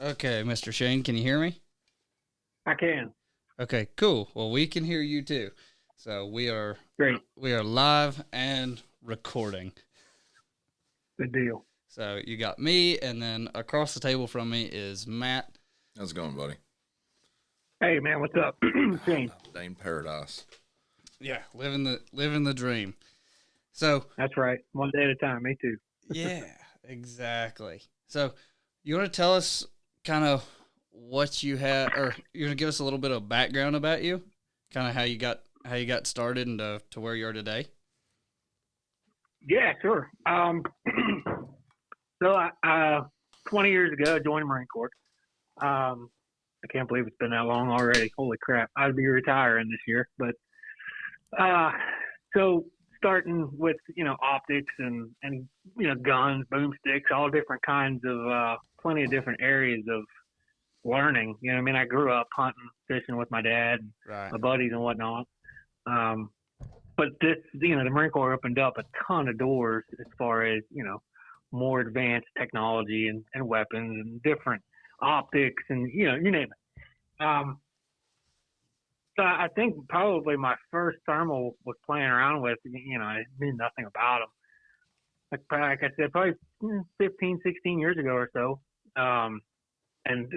Okay, Mr. Shane, can you hear me? I can. Okay, cool. Well, we can hear you too. So Great. we are live and recording. Good deal. So you got me, and then across the table from me is Matt. How's it going, buddy? Hey, man, what's up? Shane. Dane Paradise. Yeah, living the dream. So That's right. One day at a time. Me too. yeah, exactly. So you want to tell us kind of what you had, or you're gonna give us a little bit of background about you, kind of how you got started and to where you are today. Yeah, sure. So, 20 years ago, I joined the Marine Corps. I can't believe it's been that long already. Holy crap. I'd be retiring this year. But uh, so starting with, optics and guns, boomsticks, all different kinds of, plenty of different areas of learning. You know what I mean? I grew up hunting, fishing with my dad, and Right. my buddies and whatnot. Um, but this, the Marine Corps opened up a ton of doors as far as, more advanced technology and weapons and different optics and, you name it. So I think probably my first thermal was playing around with, I knew nothing about them. Like I said, probably 15, 16 years ago or so. And,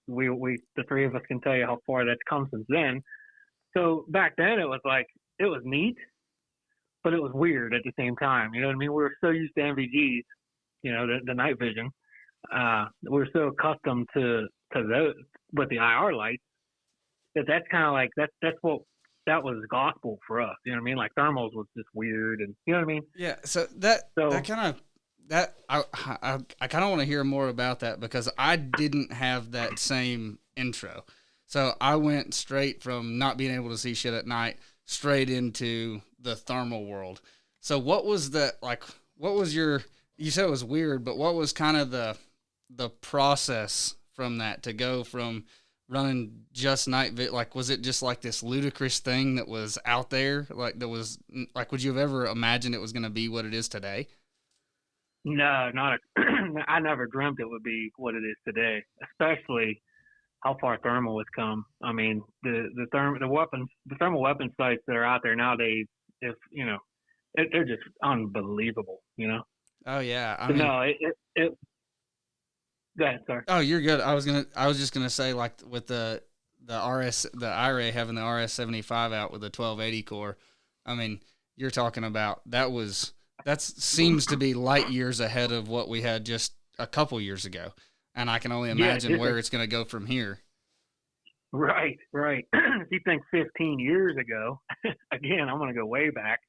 we, the three of us can tell you how far that's come since then. So back then it was neat, but it was weird at the same time. You know what I mean? We were so used to NVGs, the night vision. We were so accustomed to those with the IR lights that's kind of like that was gospel for us. You know what I mean? Like thermals was just weird, and you know what I mean? Yeah. So I kind of want to hear more about that because I didn't have that same intro. So I went straight from not being able to see shit at night straight into the thermal world. So what was that like? What was you said it was weird, but what was kind of the process from that to go from running just like was it just like this ludicrous thing that was out there, like that was like, would you have ever imagined it was going to be what it is today? No, not I never dreamt it would be what it is today, especially how far thermal has come. I mean, the thermal weapon sites that are out there nowadays, if they're just unbelievable. Oh yeah, I So mean, no, it go ahead, sorry. oh, you're good. I was just gonna say, like, with the IRA having the RS-75 out with the 1280 core. I mean, you're talking about that seems to be light years ahead of what we had just a couple years ago, and I can only Yeah, imagine where it's gonna go from here. right. If you think 15 years ago, again, I'm gonna go way back.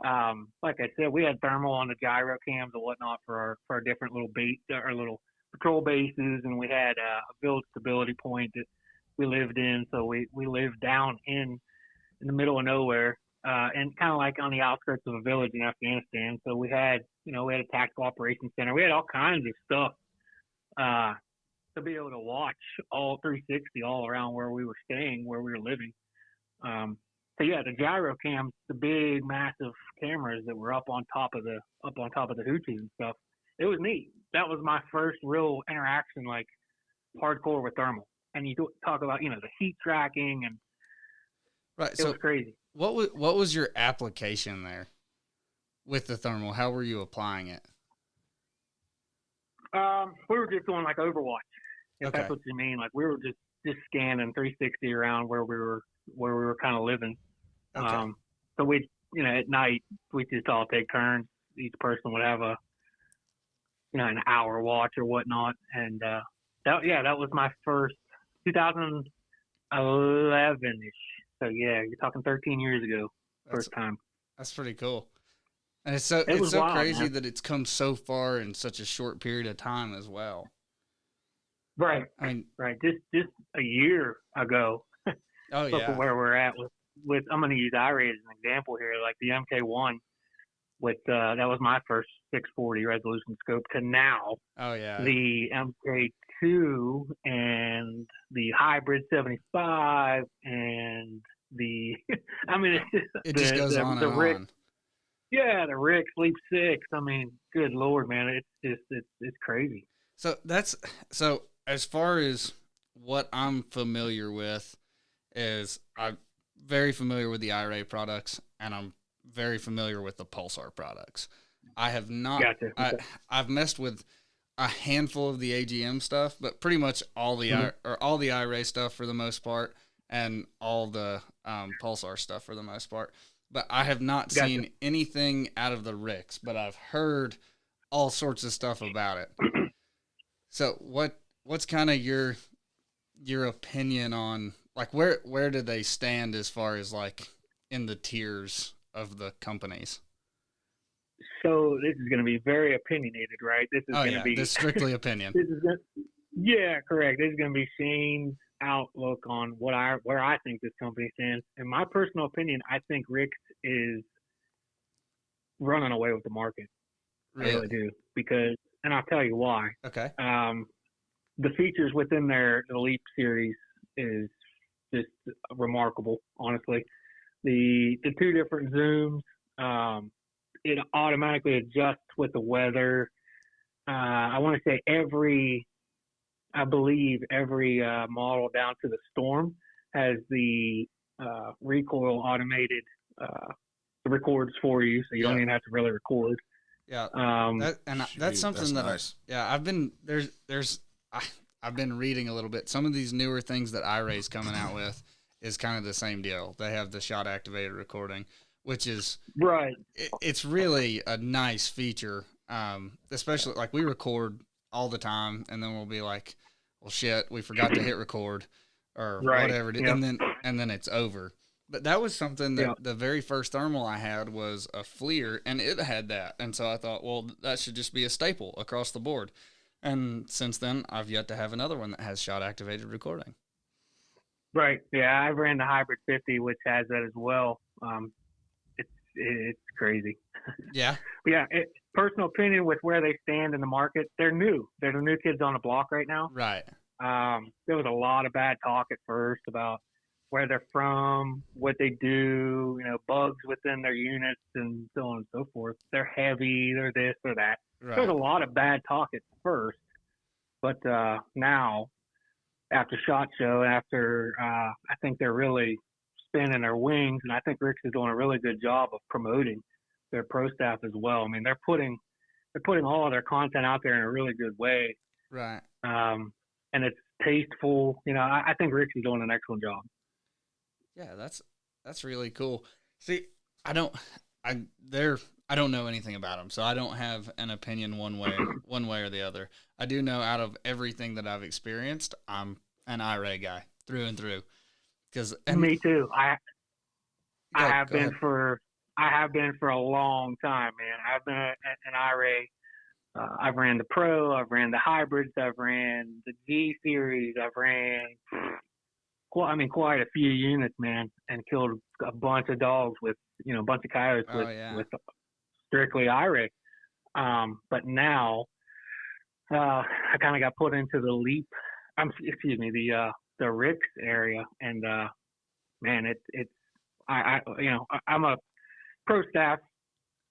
Like I said, we had thermal on the gyro cams and whatnot for our different little our little patrol bases, and we had a village stability point that we lived in. So we lived down in the middle of nowhere, and kind of like on the outskirts of a village in Afghanistan. So we had a tactical operations center. We had all kinds of stuff to be able to watch all 360 all around where we were staying, where we were living. So yeah, the gyro cams, the big, massive cameras that were up on top of the hoochies and stuff. It was neat. That was my first real interaction, like hardcore with thermal. And you talk about the heat tracking, and Right. it So was crazy. what was your application there with the thermal? How were you applying it? We were just doing like Overwatch, if Okay. that's what you mean. Like we were just scanning 360 around where we were kind of living. Okay. So we, at night we just all take turns. Each person would have an hour watch or whatnot. And, that was my first 2011-ish. So yeah, you're talking 13 years ago, That's first time. that's pretty cool. And It it's was so wild, crazy man. that it's come so far in such a short period of time as well. Right. I mean, Right. Just a year ago, oh look at yeah. where we're at with I'm going to use IRA as an example here, like the MK1 with, that was my first 640 resolution scope to now. Oh yeah. The MK2 and the Hybrid 75 and the, I mean, it's just It just goes on the and Rick, on. yeah, the Rick Sleep 6. I mean, good Lord, man, it's crazy. So that's so as far as what I'm familiar with is I'm very familiar with the IRA products, and I'm very familiar with the Pulsar products. I have not. Gotcha. I've messed with a handful of the AGM stuff, but pretty much all the all the IRA stuff for the most part, and all the Pulsar stuff for the most part. But I have not seen anything out of the Ricks, but I've heard all sorts of stuff about it. So what's kind of your opinion on, like, where do they stand as far as like in the tiers of the companies? So this is going to be very opinionated, right? This is going to be this strictly opinion. Yeah, correct. This is going to be Shane's outlook on where I think this company stands. In my personal opinion, I think Rick's is running away with the market. Really? I really do, and I'll tell you why. Okay. The features within their Leap series is just remarkable, honestly. The two different zooms, it automatically adjusts with the weather. I want to say I believe every model down to the Storm has the recoil automated records for you, so you don't even have to really record. Yeah, that's something that nice. I've been I've been reading a little bit. Some of these newer things that iRay's coming out with is kind of the same deal. They have the shot activated recording, which is right. It's really a nice feature, especially like we record all the time, and then we'll be like, "Well, shit, we forgot to hit record," or whatever, and then it's over. But that was something that the very first thermal I had was a FLIR, and it had that. And so I thought, well, that should just be a staple across the board. And since then, I've yet to have another one that has shot-activated recording. Right. Yeah, I ran the Hybrid 50, which has that as well. It's crazy. Yeah. But yeah, personal opinion with where they stand in the market, they're new. They're the new kids on the block right now. Right. There was a lot of bad talk at first about where they're from, what they do, bugs within their units, and so on and so forth. They're heavy, they're this or that. Right. There's a lot of bad talk at first, but now, after SHOT Show, I think they're really spinning their wings, and I think Rick's is doing a really good job of promoting their pro staff as well. I mean, they're putting all of their content out there in a really good way. Right. And it's tasteful. I think Rick's is doing an excellent job. Yeah, that's really cool. See, I don't know anything about them, so I don't have an opinion one way or the other. I do know out of everything that I've experienced, I'm an IRA guy through and through. Me too. I have been for a long time, man. I've been an IRA. I've ran the Pro. I've ran the hybrids. I've ran the G series. I've ran quite a few units, man, and killed a bunch of dogs with, a bunch of coyotes with strictly IRA. But now, I kind of got put into the Leap. The Ricks area, and man, I'm a pro staff.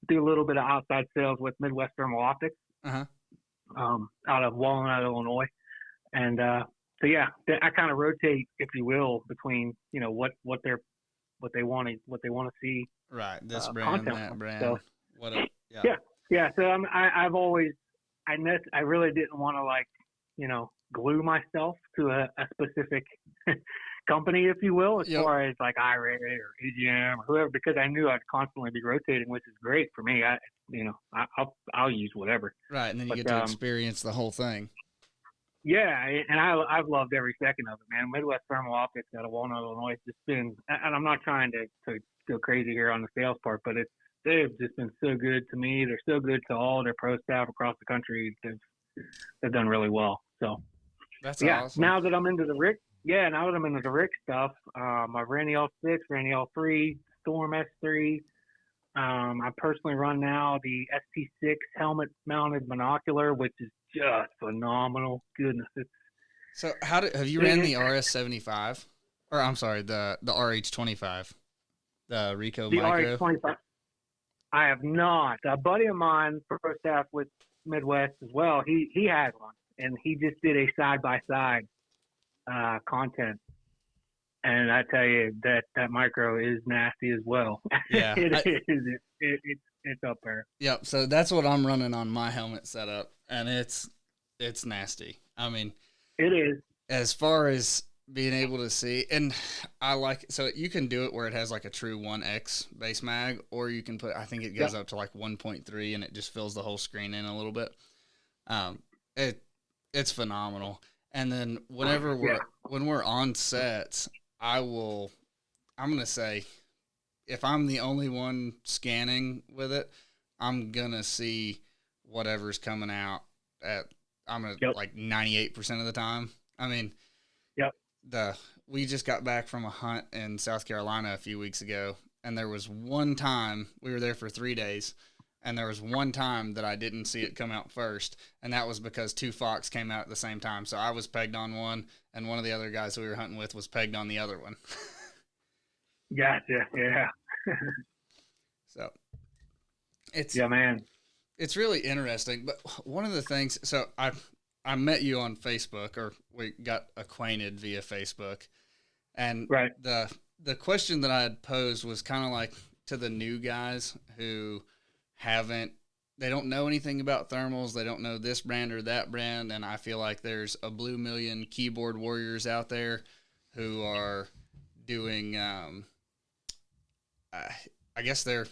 Do a little bit of outside sales with Midwest Thermal Optics, out of Walnut, Illinois, and so yeah, I kind of rotate, if you will, between what they want to see. Right, this brand, that brand. So, yeah. So I've always I really didn't want to glue myself to a specific company, if you will, as far as like IRA or AGM or whoever, because I knew I'd constantly be rotating, which is great for me. I'll use whatever. Right, and then you get to experience the whole thing. Yeah, and I've loved every second of it, man. Midwest Thermal Optics out of Walnut, Illinois, it's just been, and I'm not trying to go crazy here on the sales part, but they've just been so good to me. They're so good to all their pro staff across the country. They've done really well. So that's awesome. Now that I'm into the Rick stuff, I've ran the L6, ran the L3, Storm S3. I personally run now the ST6 helmet-mounted monocular, which is just phenomenal. Goodness, so have you ran the RS75? Or I'm sorry, the RH25, the Ricoh Micro? The RH25. I have not. A buddy of mine, pro staff with Midwest as well, he has one, and he just did a side by side content. And I tell you that micro is nasty as well. Yeah. It's up there. Yep. So that's what I'm running on my helmet setup, and it's nasty. I mean, It is. as far as being able to see, and I like, so you can do it where it has like a true 1x base mag, or you can put, I think it goes up to like 1.3 and it just fills the whole screen in a little bit. It's phenomenal. And then whenever when we're on sets, I'm going to say, if I'm the only one scanning with it, I'm going to see whatever's coming out at, like 98% of the time. I mean, we just got back from a hunt in South Carolina a few weeks ago, and there was one time, we were there for 3 days, and there was one time that I didn't see it come out first, and that was because 2 fox came out at the same time. So I was pegged on one, and one of the other guys we were hunting with was pegged on the other one. Gotcha. Yeah. So man. It's really interesting. But one of the things, so I met you on Facebook, or we got acquainted via Facebook, and the question that I had posed was kind of like to the new guys who they don't know anything about thermals, they don't know this brand or that brand, and I feel like there's a blue million keyboard warriors out there who are doing, I guess they're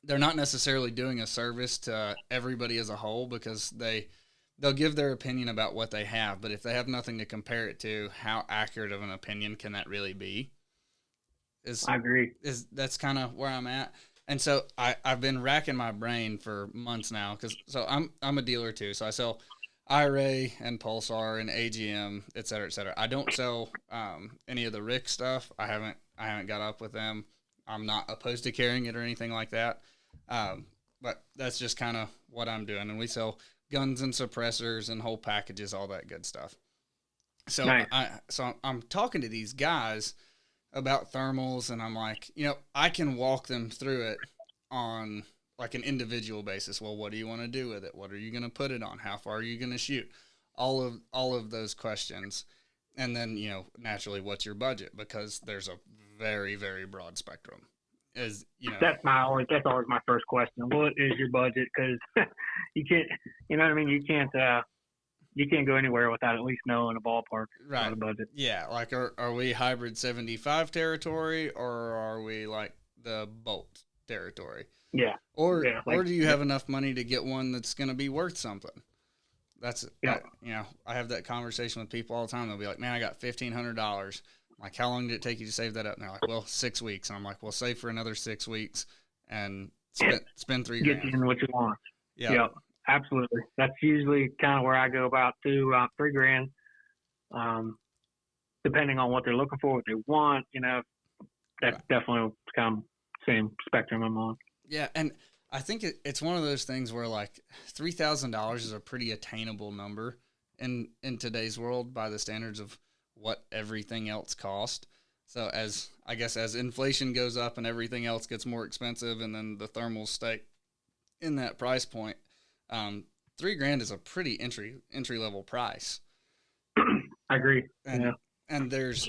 not necessarily doing a service to everybody as a whole, because they'll give their opinion about what they have, but if they have nothing to compare it to, how accurate of an opinion can that really be? I agree. That's kind of where I'm at. And so I've been racking my brain for months now, so I'm a dealer too. So I sell IRA and Pulsar and AGM, et cetera, et cetera. I don't sell any of the Rick stuff. I haven't got up with them. I'm not opposed to carrying it or anything like that. But that's just kind of what I'm doing. And we sell guns and suppressors and whole packages, all that good stuff. So nice. I'm talking to these guys about thermals, and I'm like, I can walk them through it on like an individual basis. Well, what do you want to do with it? What are you going to put it on? How far are you going to shoot? All of those questions. And then, naturally, what's your budget? Because there's a very, very broad spectrum. That's always my first question. What is your budget? Because you can't, you know what I mean? You can't go anywhere without at least knowing a ballpark on the budget. Yeah, like are we hybrid 75 territory, or are we like the Bolt territory? Yeah. Or do you have enough money to get one that's going to be worth something? That's I have that conversation with people all the time. They'll be like, "Man, I got $1,500." Like, how long did it take you to save that up? And they're like, well, 6 weeks. And I'm like, well, save for another 6 weeks and spend $3,000. Get you what you want. Yeah. Yep, absolutely. That's usually kind of where I go about too, $3,000. Depending on what they're looking for, what they want, that's definitely kind of same spectrum I'm on. Yeah. And I think it's one of those things where like $3,000 is a pretty attainable number in today's world by the standards of what everything else cost. So as inflation goes up and everything else gets more expensive, and then the thermals stay in that price point, $3,000 is a pretty entry level price. I agree. And there's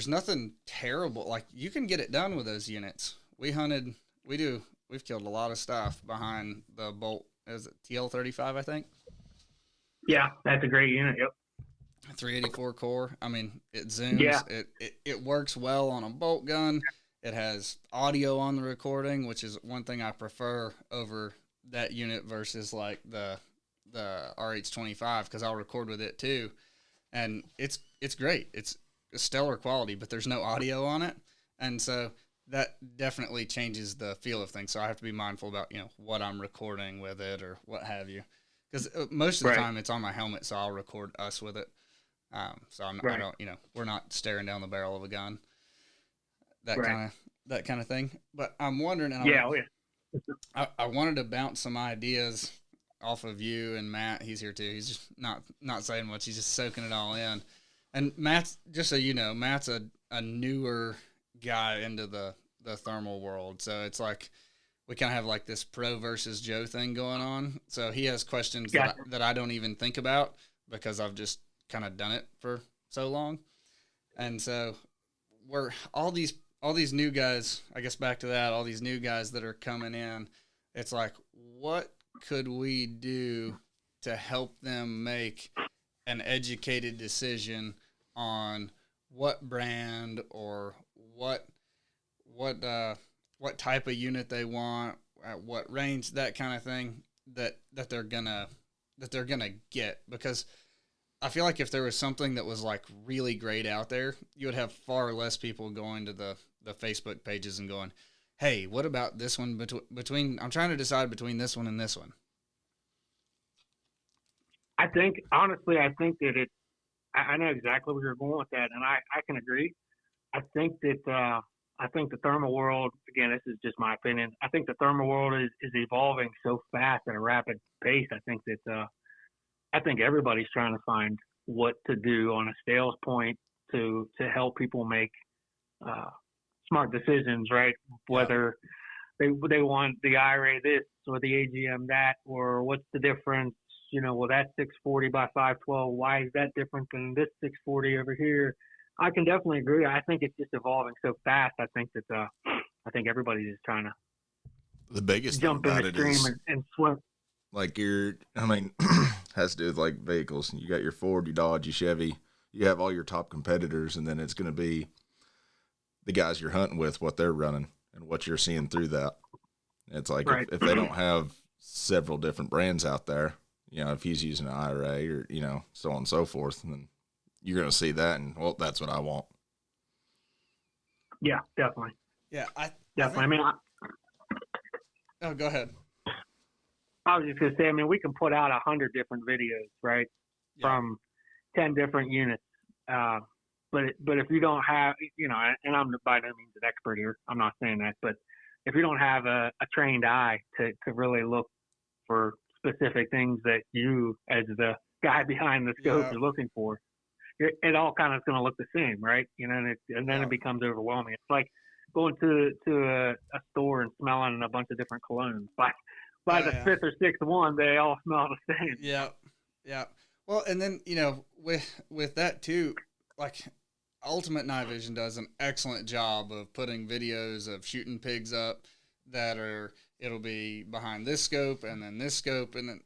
nothing terrible. Like, you can get it done with those units. We've killed a lot of stuff behind the Bolt. Is it TL35, I think? Yeah, that's a great unit. Yep. 384 core. I mean, it zooms. Yeah. It works well on a bolt gun. It has audio on the recording, which is one thing I prefer over that unit versus like the RH25, because I'll record with it too, and it's great. It's stellar quality, but there's no audio on it, and so that definitely changes the feel of things. So I have to be mindful about what I'm recording with it or what have you, because most of the time it's on my helmet, so I'll record us with it. So we're not staring down the barrel of a gun, that kind of thing. But I'm wondering, I wanted to bounce some ideas off of you and Matt. He's here too. He's just not saying much. He's just soaking it all in. And Matt's, just so you know, Matt's a newer guy into the thermal world. So it's like we kind of have like this pro versus Joe thing going on. So he has questions that I don't even think about, because I've just kind of done it for so long. And so we're all these new guys, I guess back to that, all these new guys that are coming in, it's like, what could we do to help them make an educated decision on what brand or what type of unit they want, at what range, that kind of thing that they're gonna get. Because I feel like if there was something that was like really great out there, you would have far less people going to the Facebook pages and going, "Hey, what about this one between I'm trying to decide between this one and this one." I think that it's. I know exactly where you're going with that, and I can agree. I think that the thermal world, again, this is just my opinion. I think the thermal world is evolving so fast at a rapid pace. I think everybody's trying to find what to do on a sales point to help people make smart decisions, right? Whether they want the IRA this or the AGM that, or what's the difference? Well, that's 640 by 512. Why is that different than this 640 over here? I can definitely agree. I think it's just evolving so fast. I think everybody's just trying to The biggest jump thing in about the it stream is and swim. like has to do with like vehicles. You got your Ford, your Dodge, your Chevy. You have all your top competitors, and then it's going to be the guys you're hunting with, what they're running, and what you're seeing through that. It's like Right. if they don't have several different brands out there, if he's using an IRA or, so on and so forth, then you're going to see that and, well, that's what I want. Yeah, definitely. Yeah, Definitely. Oh, go ahead. I was just going to say, we can put out 100 different videos, right? Yeah. From 10 different units. But if you don't have, and I'm by no means an expert here, I'm not saying that, but if you don't have a trained eye to really look for specific things that you, as the guy behind the scope, are looking for, it all kind of is going to look the same, right? And then it becomes overwhelming. It's like going to a store and smelling a bunch of different colognes. By the fifth or sixth one, they all smell the same. Yeah. Well, and then with that too, like Ultimate Night Vision does an excellent job of putting videos of shooting pigs up that it'll be behind this scope and then this scope and then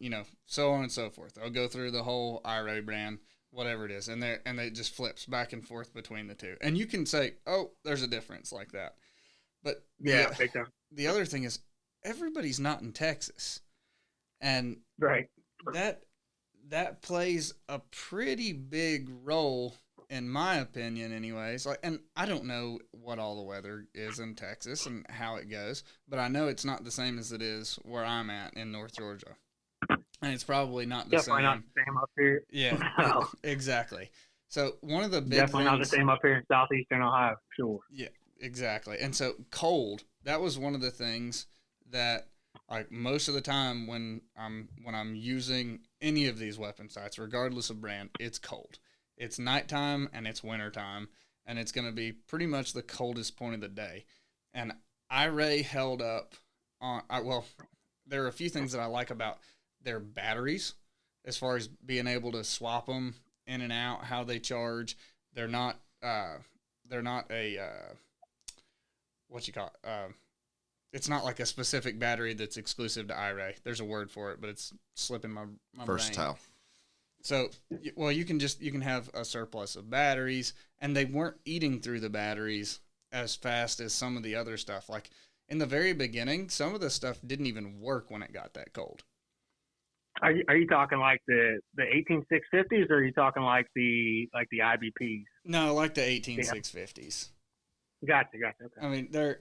so on and so forth. They'll go through the whole IRA brand, whatever it is, and it just flips back and forth between the two, and you can say, oh, there's a difference like that. But the other thing is everybody's not in Texas, and right, that plays a pretty big role, in my opinion anyways. And I don't know what all the weather is in Texas and how it goes, but I know it's not the same as it is where I'm at in North Georgia. And it's probably not the same. Definitely not the same up here. Yeah, No. Exactly. So one of the big Definitely not the same up here in southeastern Ohio, sure. Yeah, exactly. And so cold, that was one of the things that, like, most of the time when I'm using any of these weapon sights, regardless of brand, it's cold. It's nighttime and it's wintertime, and it's going to be pretty much the coldest point of the day. And IRA held up on, there are a few things that I like about their batteries as far as being able to swap them in and out, how they charge. They're not a, it's not like a specific battery that's exclusive to IRA. There's a word for it, but it's slipping my versatile brain. So, well, you can have a surplus of batteries, and they weren't eating through the batteries as fast as some of the other stuff. Like in the very beginning, some of the stuff didn't even work when it got that cold. Are you talking like the 18650s, or are you talking like the IBPs? No, like the 18650s. Gotcha. Okay. I mean, I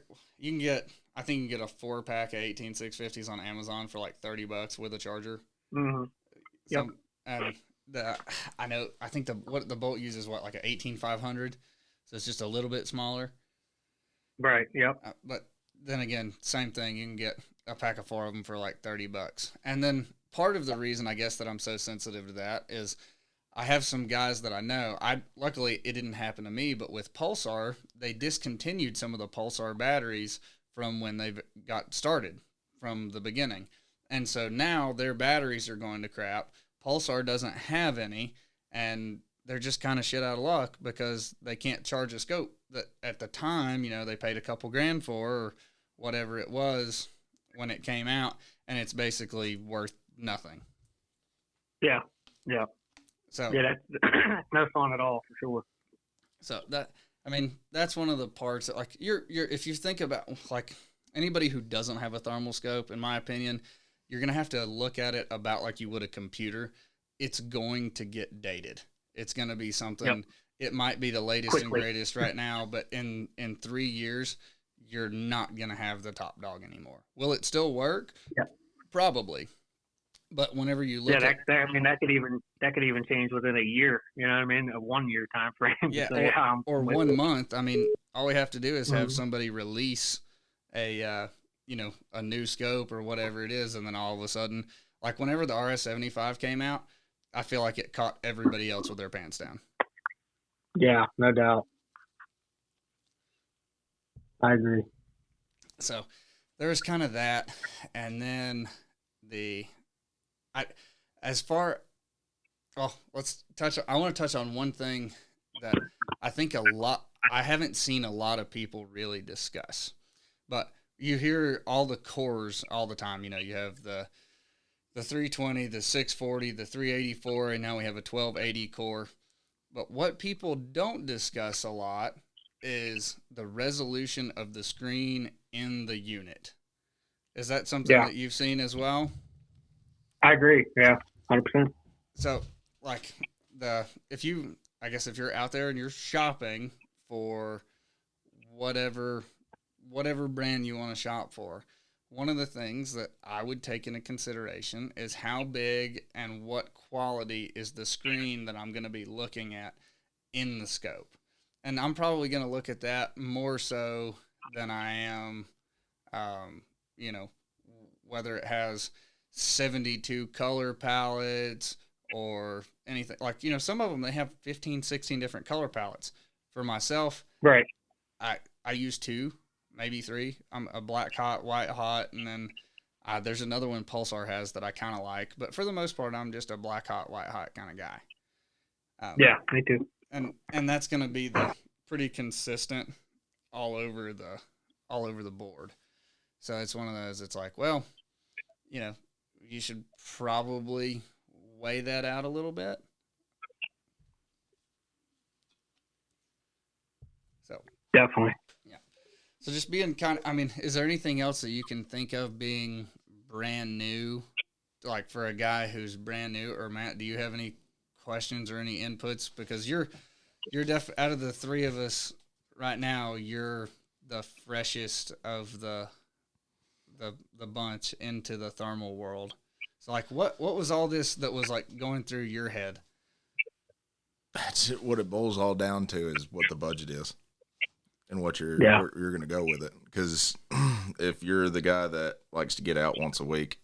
think you can get a 4-pack of 18650s on Amazon for like $30 with a charger. Mm-hmm. Yep. And I think the bolt uses like a 18500, so it's just a little bit smaller. Right. Yep. But then again, same thing. You can get a pack of 4 of them for like $30. And then part of the reason I guess that I'm so sensitive to that is I have some guys that I know. Luckily it didn't happen to me, but with Pulsar, they discontinued some of the Pulsar batteries from when they got started from the beginning. And so now their batteries are going to crap. Pulsar doesn't have any, and they're just kind of shit out of luck because they can't charge a scope that at the time, they paid a couple grand for or whatever it was when it came out, and it's basically worth nothing. Yeah. Yeah. So yeah, that's no fun at all for sure. So that's one of the parts that, like, you're if you think about, like, anybody who doesn't have a thermal scope, in my opinion, you're gonna have to look at it about like you would a computer. It's going to get dated. It's gonna be something. Yep. It might be the latest and greatest right now, but in 3 years, you're not gonna have the top dog anymore. Will it still work? Yep. Probably. But whenever you look that could even change within a year. You know what I mean? A 1 year time frame. Yeah, So, or 1 month. I mean, all we have to do is have somebody release a new scope or whatever it is, and then all of a sudden, like whenever the RS-75 came out, I feel like it caught everybody else with their pants down. Yeah, no doubt. I agree. So there's kind of that, and then I want to touch on one thing that I think I haven't seen a lot of people really discuss, but you hear all the cores all the time. You have the 320, the 640, the 384, and now we have a 1280 core. But what people don't discuss a lot is the resolution of the screen in the unit. Is that something that you've seen as well? I agree. Yeah, 100%. So, like, if you're out there and you're shopping for whatever brand you want to shop for, one of the things that I would take into consideration is how big and what quality is the screen that I'm going to be looking at in the scope. And I'm probably going to look at that more so than I am, whether it has 72 color palettes or anything. Like, some of them, they have 15, 16 different color palettes. For myself, right, I use 2, maybe 3. I'm a black hot, white hot, and then there's another one Pulsar has that I kind of like. But for the most part, I'm just a black hot, white hot kind of guy. Yeah, me too. And that's going to be the pretty consistent all over the board. So it's one of those. It's like, well, you should probably weigh that out a little bit. So definitely. Yeah. So just being is there anything else that you can think of being brand new, like for a guy who's brand new? Or Matt, do you have any questions or any inputs? Because you're out of the 3 of us right now, you're the freshest of the bunch into the thermal world. So, like, what was all this that was like going through your head? That's what it boils all down to, is what the budget is and what you're going to go with it. Because if you're the guy that likes to get out once a week,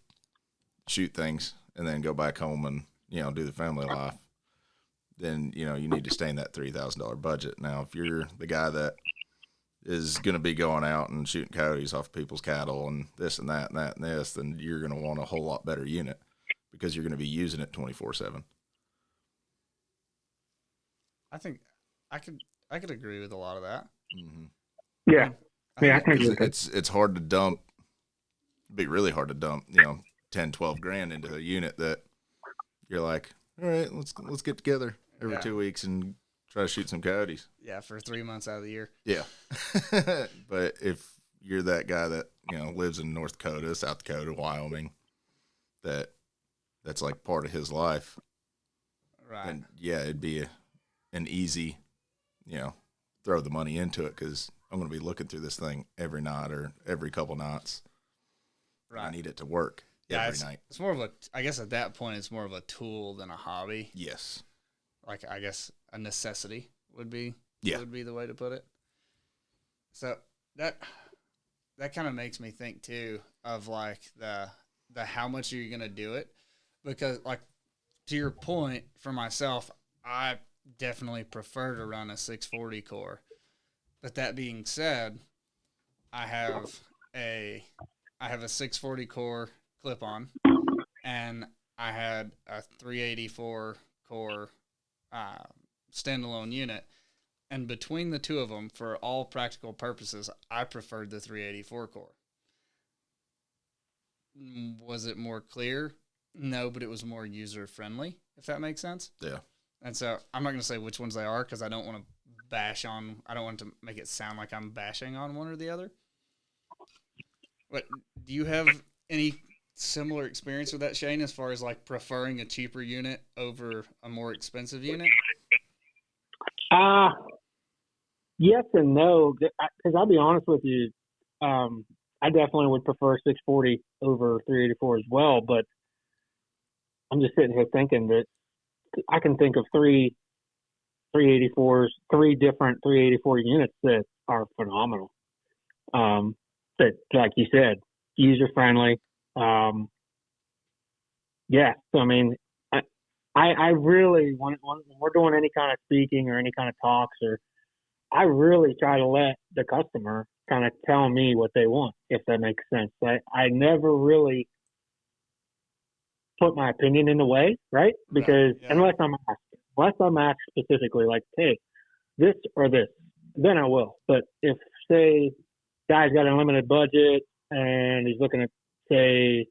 shoot things, and then go back home and do the family life, then you need to stay in that $3,000 budget. Now, if you're the guy that is going to be going out and shooting coyotes off people's cattle and this and that and that and this, then you're going to want a whole lot better unit because you're going to be using it 24/7. I think I could agree with a lot of that. Mm-hmm. Yeah, I can agree. It's hard to dump. It'd be really hard to dump 10, 12 grand into a unit that you're like, all right, let's get together every 2 weeks and try to shoot some coyotes. Yeah, for 3 months out of the year. Yeah. But if you're that guy that, lives in North Dakota, South Dakota, Wyoming, that's like part of his life. Right. And yeah, it'd be an easy, throw the money into it because I'm going to be looking through this thing every night or every couple nights. Right. I need it to work every night. It's more of I guess at that point, it's more of a tool than a hobby. Yes. Like, I guess a necessity would be the way to put it. So that kind of makes me think too of like the how much are you going to do it? Because, like, to your point, for myself, I definitely prefer to run a 640 core. But that being said, I have a 640 core clip on, and I had a 384 core uh, standalone unit, and between the two of them, for all practical purposes, I preferred the 384 core. Was it more clear? No, but it was more user friendly, if that makes sense. Yeah. And so I'm not going to say which ones they are because I don't want to bash on. I don't want to make it sound like I'm bashing on one or the other. But do you have any similar experience with that, Shane, as far as like preferring a cheaper unit over a more expensive unit? Yes and no. Because I'll be honest with you, I definitely would prefer 640 over 384 as well. But I'm just sitting here thinking that I can think of 384s, three different 384 units that are phenomenal. That, like you said, user friendly. Yeah. So I mean, I really when we're doing any kind of speaking or any kind of talks, or I really try to let the customer kind of tell me what they want, if that makes sense. I never really put my opinion in the way, right? Because yeah. unless I'm asked specifically, like, hey, this or this, then I will. But if, say, guy's got an unlimited budget and he's looking at, say,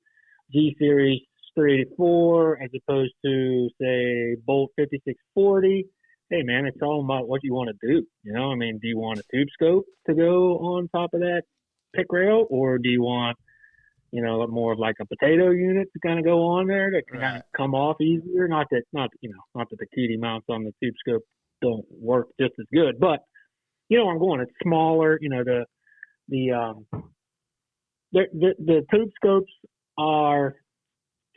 G Series 384 as opposed to, say, Bolt 5640, hey, man, it's all about what you want to do. You know, I mean, do you want a tube scope to go on top of that pick rail, or do you want, you know, more of like a potato unit to kind of go on there that can kind of come off easier? Not that the KD mounts on the tube scope don't work just as good, but you know where I'm going. It's smaller. You know, the tube scopes are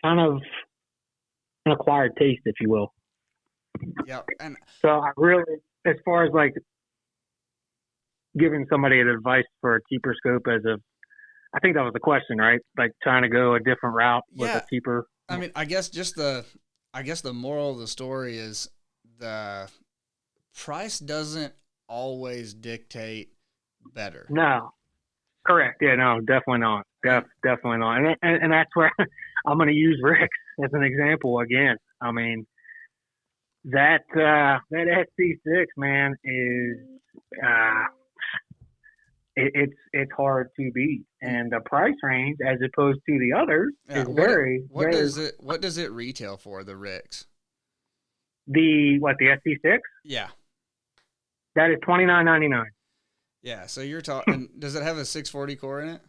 kind of an acquired taste, if you will. Yeah, and so I really, as far as like giving somebody an advice for a cheaper scope, I think that was the question, right? Like trying to go a different route with a cheaper. I mean, I guess the moral of the story is the price doesn't always dictate better. No, correct. Yeah, no, definitely not. Definitely not. And that's where I'm going to use Rick's as an example again. I mean, that SC6, man, is it's hard to beat, and the price range as opposed to the others is what does it retail for, the Rick's? The SC6? Yeah, that is $29.99. Yeah, so you're talking. Does it have a 640 core in it?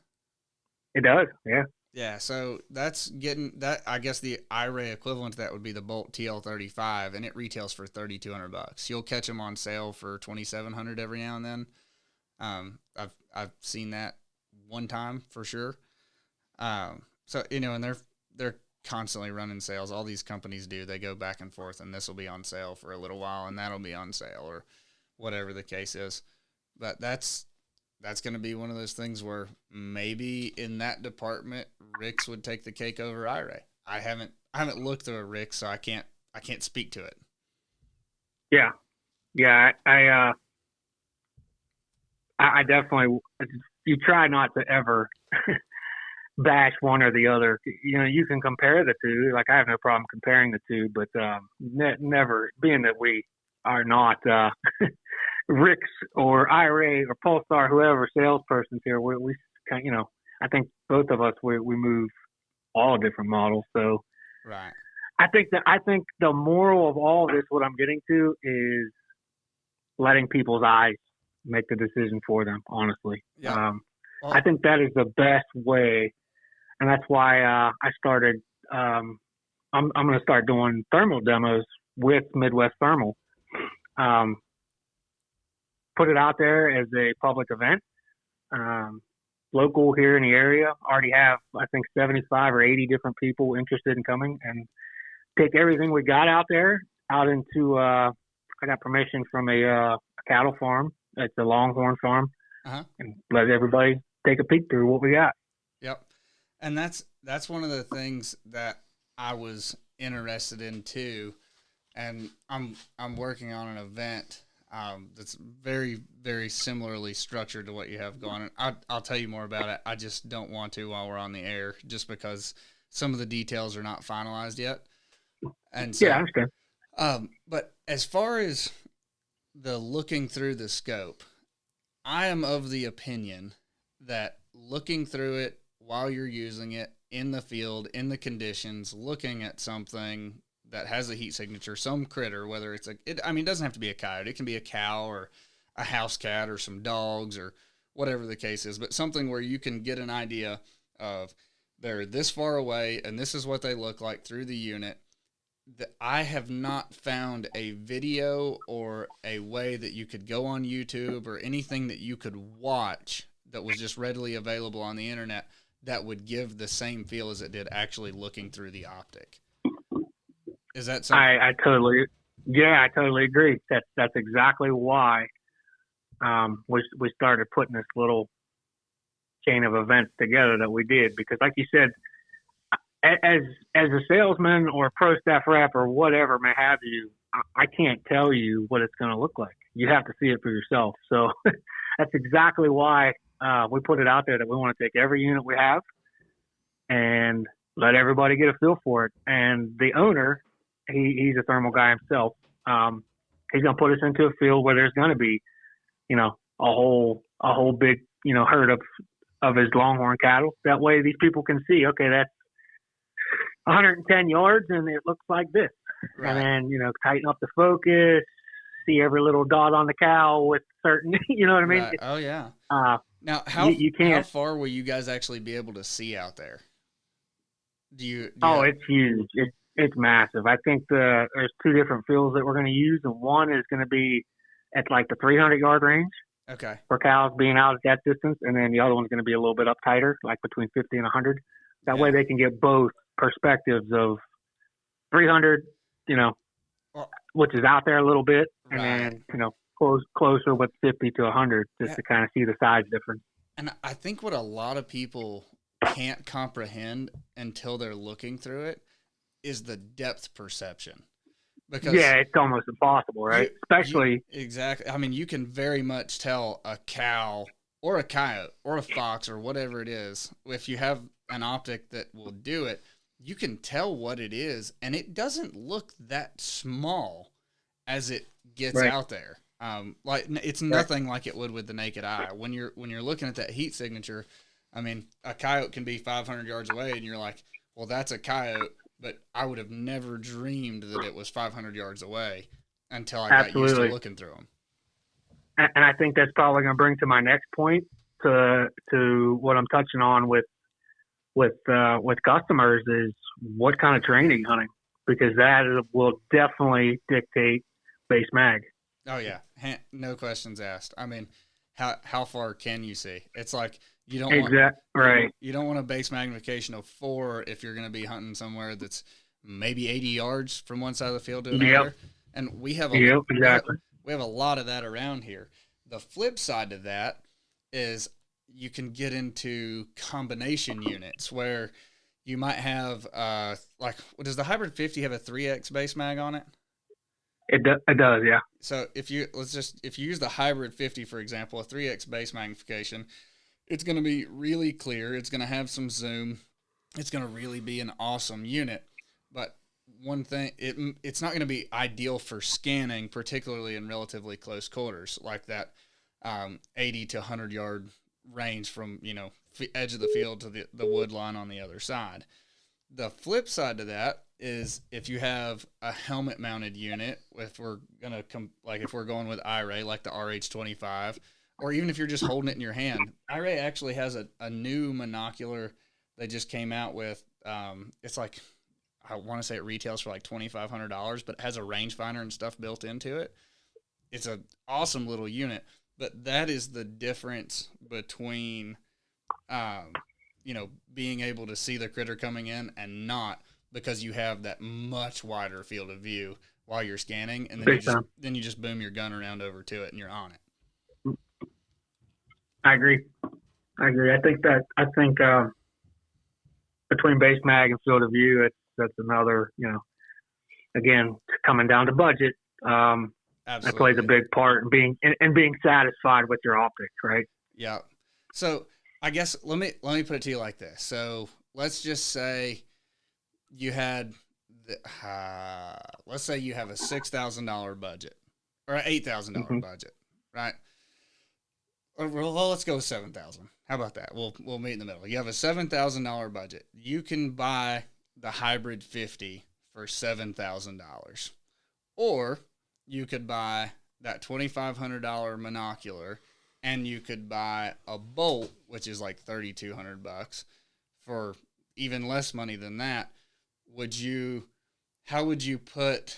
It does. Yeah. Yeah, so that's getting that. I guess the iRay equivalent to that would be the Bolt TL35, and it retails for $3,200. You'll catch them on sale for $2,700 every now and then. I've seen that one time for sure. So you know, and they're constantly running sales. All these companies do. They go back and forth, and this will be on sale for a little while, and that'll be on sale, or whatever the case is. But that's going to be one of those things where maybe in that department, Rick's would take the cake over iRay. I haven't looked through a Rick's, so I can't speak to it. Yeah, I definitely. You try not to ever bash one or the other. You know, you can compare the two. Like I have no problem comparing the two, but never. Being that we are not Rick's or iRay or Pulsar, whoever salespersons here, we you know, I think both of us we move all different models. So right. I think the moral of all this, what I'm getting to, is letting people's eyes make the decision for them. Honestly, yeah. I think that is the best way, and that's why I started. I'm going to start doing thermal demos with Midwest Thermal. Put it out there as a public event. Local here in the area, already have, I think, 75 or 80 different people interested in coming, and take everything we got out there out into, I got permission from a cattle farm. It's a Longhorn farm, and let everybody take a peek through what we got. Yep. And that's one of the things that I was interested in too. And I'm working on an event that's very, very similarly structured to what you have going on. I'll tell you more about it. I just don't want to while we're on the air, just because some of the details are not finalized yet. And Yeah, I so, understand. but as far as the looking through the scope, I am of the opinion that looking through it while you're using it in the field, in the conditions, looking at something that has a heat signature, some critter, whether it's it doesn't have to be a coyote. It can be a cow or a house cat or some dogs or whatever the case is, but something where you can get an idea of they're this far away and this is what they look like through the unit. I have not found a video or a way that you could go on YouTube or anything that you could watch that was just readily available on the internet that would give the same feel as it did actually looking through the optic. Is that something? I totally agree. That's exactly why we started putting this little chain of events together that we did, because like you said, as a salesman or a pro staff rep or whatever may have you, I can't tell you what it's going to look like. You have to see it for yourself. So that's exactly why we put it out there, that we want to take every unit we have and let everybody get a feel for it. And the owner, he's a thermal guy himself. He's going to put us into a field where there's going to be, a whole big, herd of his longhorn cattle. That way these people can see, okay, that's 110 yards and it looks like this. Right. And then, tighten up the focus, see every little dot on the cow with certain, you know what I mean? Right. Oh yeah. Now how far will you guys actually be able to see out there? It's huge. It's massive. I think there's two different fields that we're going to use, and one is going to be at like the 300-yard range. Okay. For cows being out at that distance, and then the other one's going to be a little bit up tighter, like between 50 and 100. That way they can get both perspectives of 300, which is out there a little bit, and then, closer with 50 to 100 just to kind of see the size difference. And I think what a lot of people can't comprehend until they're looking through it is the depth perception. Because it's almost impossible, right? Especially. Exactly. I mean, you can very much tell a cow or a coyote or a fox or whatever it is. If you have an optic that will do it, you can tell what it is, and it doesn't look that small as it gets out there. Like it's nothing like it would with the naked eye. When you're looking at that heat signature, I mean, a coyote can be 500 yards away, and you're like, well, that's a coyote. But I would have never dreamed that it was 500 yards away until I got used to looking through them. And I think that's probably going to bring to my next point, to what I'm touching on with customers, is what kind of terrain are you hunting, because that will definitely dictate base mag. Oh yeah, no questions asked. I mean, how far can you see? It's like. You don't want a base magnification of 4 if you're going to be hunting somewhere that's maybe 80 yards from one side of the field to another. And we have we have a lot of that around here. The flip side to that is you can get into combination units where you might have does the Hybrid 50 have a 3X base mag on it? It does, yeah. So if you use the Hybrid 50, for example, a 3X base magnification, it's going to be really clear. It's going to have some zoom. It's going to really be an awesome unit. But one thing, it's not going to be ideal for scanning, particularly in relatively close quarters, like that 80 to 100 yard range from, edge of the field to the wood line on the other side. The flip side to that is if you have a helmet mounted unit, if we're going with IRA, like the RH25, or even if you're just holding it in your hand. IRA actually has a new monocular they just came out with. It's like, I want to say it retails for like $2,500, but it has a rangefinder and stuff built into it. It's an awesome little unit, but that is the difference between, being able to see the critter coming in and not, because you have that much wider field of view while you're scanning, and then you just boom your gun around over to it and you're on it. I agree. I think between base mag and field of view, that's another, again, coming down to budget. That plays a big part in being satisfied with your optics, right? Yeah. So I guess let me put it to you like this. So let's just say you had, let's say you have a $6,000 budget or an $8,000 budget, right? Or, well, let's go with 7,000. How about that? We'll meet in the middle. You have a $7,000 budget. You can buy the Hybrid 50 for $7,000, or you could buy that $2,500 monocular, and you could buy a bolt, which is like $3,200 for even less money than that. How would you put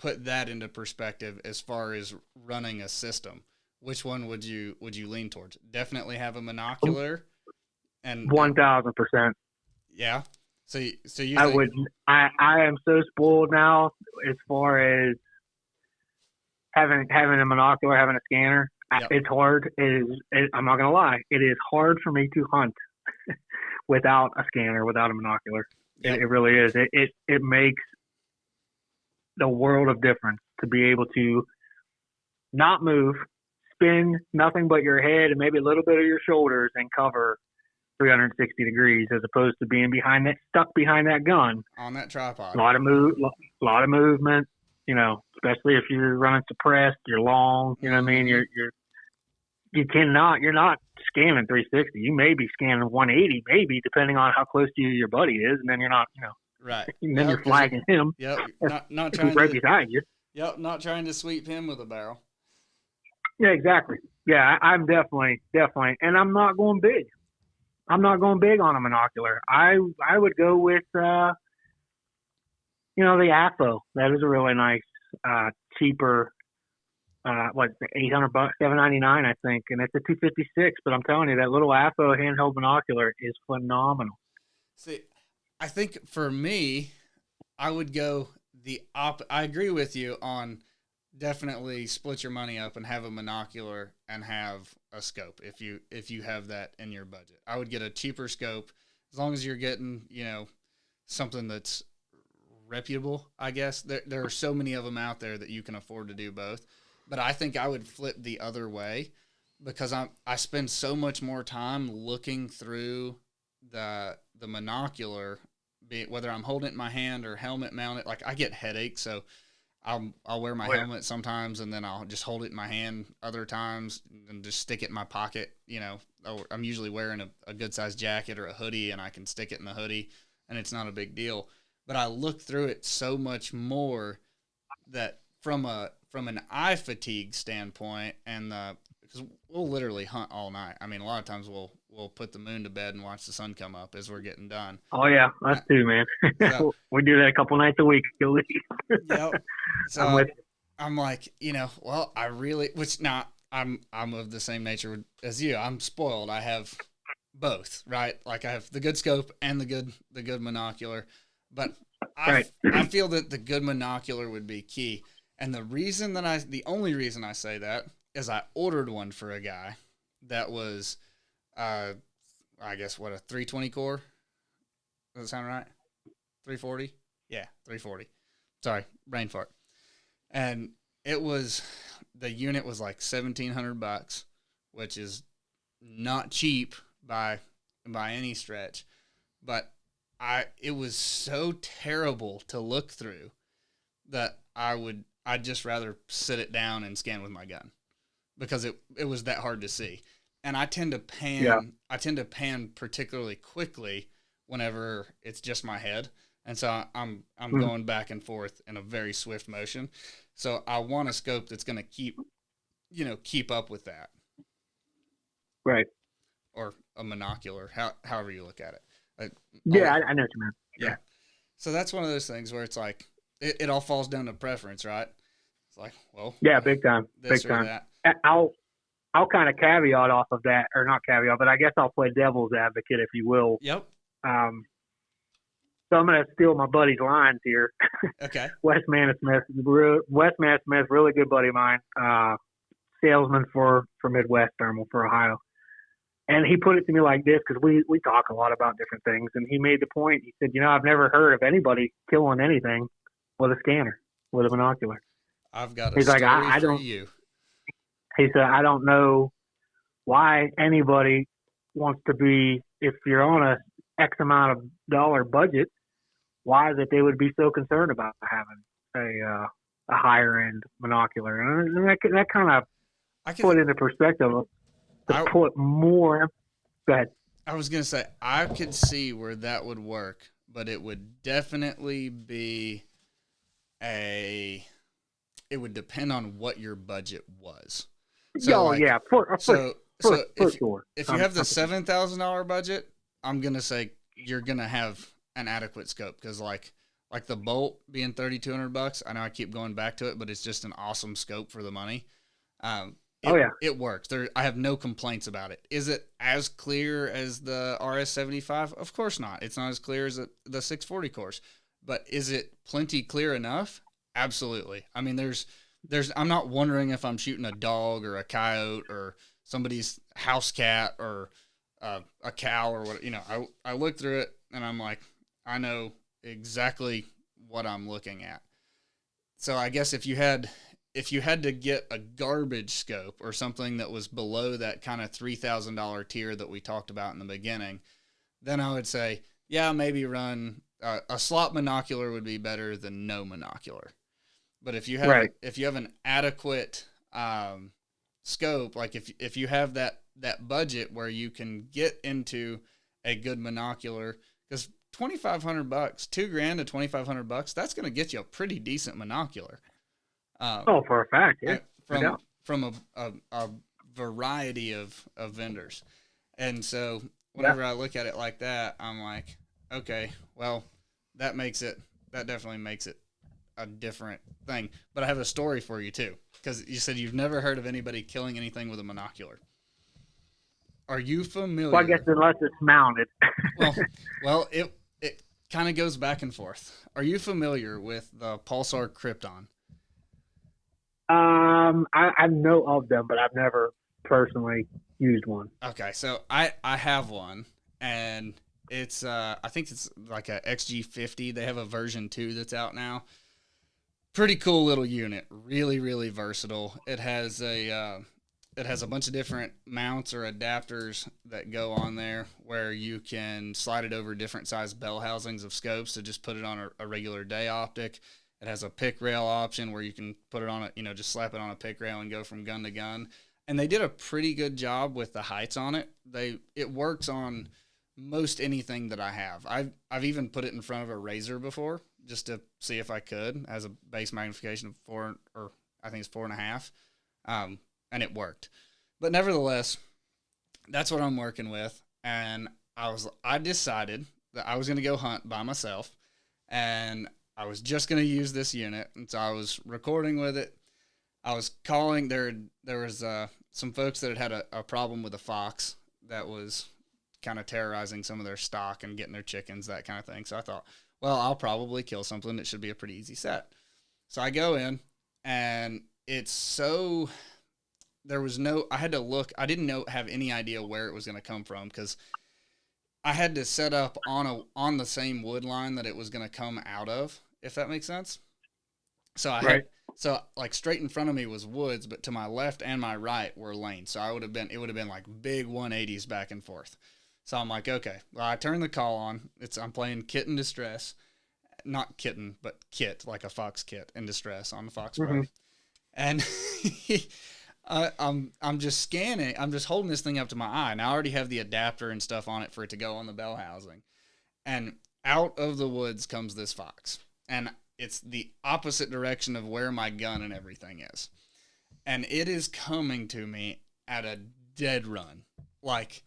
that into perspective as far as running a system? Which one would you lean towards? Definitely have a monocular, and 1,000%. Yeah. So you I would. I am so spoiled now as far as having a monocular, having a scanner. Yep. It's hard. I'm not gonna lie. It is hard for me to hunt without a scanner, without a monocular. Yep. It really is. It makes the world of difference to be able to not move, spin nothing but your head and maybe a little bit of your shoulders and cover 360 degrees, as opposed to being stuck behind that gun on that tripod. A lot of movement. You know, especially if you're running suppressed, you're long. You know what I mean? You're not scanning 360. You may be scanning 180, maybe depending on how close to you your buddy is, and then you're not. Right. And then you're flagging him. Yep. Not trying right to, beside you. Yep. Not trying to sweep him with a barrel. Yeah, exactly. Yeah, I'm definitely, and I'm not going big. I'm not going big on a monocular. I would go with, the AFO. That is a really nice, cheaper, $800, $799, I think, and it's a 256. But I'm telling you, that little AFO handheld binocular is phenomenal. See, I think for me, I would go I agree with you on definitely split your money up and have a monocular and have a scope if you have that in your budget. I would get a cheaper scope as long as you're getting, something that's reputable, I guess. There are so many of them out there that you can afford to do both. But I think I would flip the other way because I spend so much more time looking through the monocular, whether I'm holding it in my hand or helmet mounted. Like, I get headaches, so I'll wear my helmet sometimes, and then I'll just hold it in my hand other times and just stick it in my pocket. I'm usually wearing a good-sized jacket or a hoodie, and I can stick it in the hoodie, and it's not a big deal. But I look through it so much more that from an eye fatigue standpoint, and because we'll literally hunt all night. I mean, a lot of times we'll put the moon to bed and watch the sun come up as we're getting done. Oh yeah, us too, man. So, we do that a couple nights a week at least. Yep. So I'm like, well, I really, I'm of the same nature as you. I'm spoiled. I have both, right? Like, I have the good scope and the good monocular, but I feel that the good monocular would be key. And the only reason I say that is I ordered one for a guy that was, I guess, a 320 core? Does that sound right? 340? Yeah, 340. Sorry, brain fart. And the unit was like $1,700, which is not cheap by any stretch. But it was so terrible to look through that I'd just rather sit it down and scan with my gun because it was that hard to see. And I tend to pan particularly quickly whenever it's just my head. And so I'm going back and forth in a very swift motion. So I want a scope that's going to keep up with that. Right. Or a monocular, however you look at it. I know what you mean. Yeah. So that's one of those things where it's like, it all falls down to preference, right? It's like, well. Yeah, big time. Big time. That. I'll kind of caveat off of that, or not caveat, but I guess I'll play devil's advocate, if you will. Yep. So I'm going to steal my buddy's lines here. Okay. Wes Manasmith, really good buddy of mine, salesman for Midwest Thermal for Ohio. And he put it to me like this, because we talk a lot about different things, and he made the point. He said, I've never heard of anybody killing anything with a scanner, with a binocular. I've got a story for you. He said, I don't know why anybody wants to be, if you're on a X amount of dollar budget, why that they would be so concerned about having a higher end monocular, and that kind of I could, put into perspective to I, put more. But I was gonna say I could see where that would work, but it would definitely be a. It would depend on what your budget was. So oh like, yeah, for so for so for sure. if you have the $7,000 budget, I'm gonna say you're gonna have an adequate scope because like the Bolt being $3,200. I know I keep going back to it, but it's just an awesome scope for the money. Oh yeah, it works. I have no complaints about it. Is it as clear as the RS75? Of course not. It's not as clear as the 640 course, but is it plenty clear enough? Absolutely. I mean, there's. I'm not wondering if I'm shooting a dog or a coyote or somebody's house cat or a cow or what. I look through it and I'm like, I know exactly what I'm looking at. So I guess if you had to get a garbage scope or something that was below that kind of $3,000 tier that we talked about in the beginning, then I would say, yeah, maybe run a slot monocular would be better than no monocular. But if you have an adequate scope, like if you have that budget where you can get into a good monocular, because $2,500, $2,000 to $2,500, that's going to get you a pretty decent monocular. for a fact, yeah. From a variety of vendors, and so whenever I look at it like that, I'm like, okay, well, that definitely makes it a different thing. But I have a story for you too, because you said you've never heard of anybody killing anything with a monocular. Are you familiar? Well, I guess unless it's mounted. well, it kind of goes back and forth. Are you familiar with the Pulsar Krypton? I know of them, but I've never personally used one. Okay, so I have one, and it's I think it's like a XG50. They have a version 2 that's out now. Pretty cool little unit, really, really versatile. It has a bunch of different mounts or adapters that go on there where you can slide it over different size bell housings of scopes to just put it on a regular day optic. It has a pick rail option where you can put it on just slap it on a pick rail and go from gun to gun. And they did a pretty good job with the heights on it. It works on most anything that I have. I've even put it in front of a razor before, just to see if I could, as a base magnification of 4, or I think it's 4.5, and it worked. But nevertheless, that's what I'm working with, and I decided that I was going to go hunt by myself, and I was just going to use this unit, and so I was recording with it. I was calling. There was some folks that had a problem with a fox that was kind of terrorizing some of their stock and getting their chickens, that kind of thing. So I thought, well, I'll probably kill something. It should be a pretty easy set. So I go in, and I had to look. I didn't have any idea where it was going to come from, because I had to set up on the same wood line that it was going to come out of, if that makes sense. So so like straight in front of me was woods, but to my left and my right were lanes. So it would have been like big 180s back and forth. So I'm like, okay, well, I turn the call on. I'm playing Kit in Distress. Not kitten, but kit, like a fox kit in distress on the Fox Pro. And I'm just scanning. I'm just holding this thing up to my eye. And I already have the adapter and stuff on it for it to go on the bell housing. And out of the woods comes this fox. And it's the opposite direction of where my gun and everything is. And it is coming to me at a dead run. Like,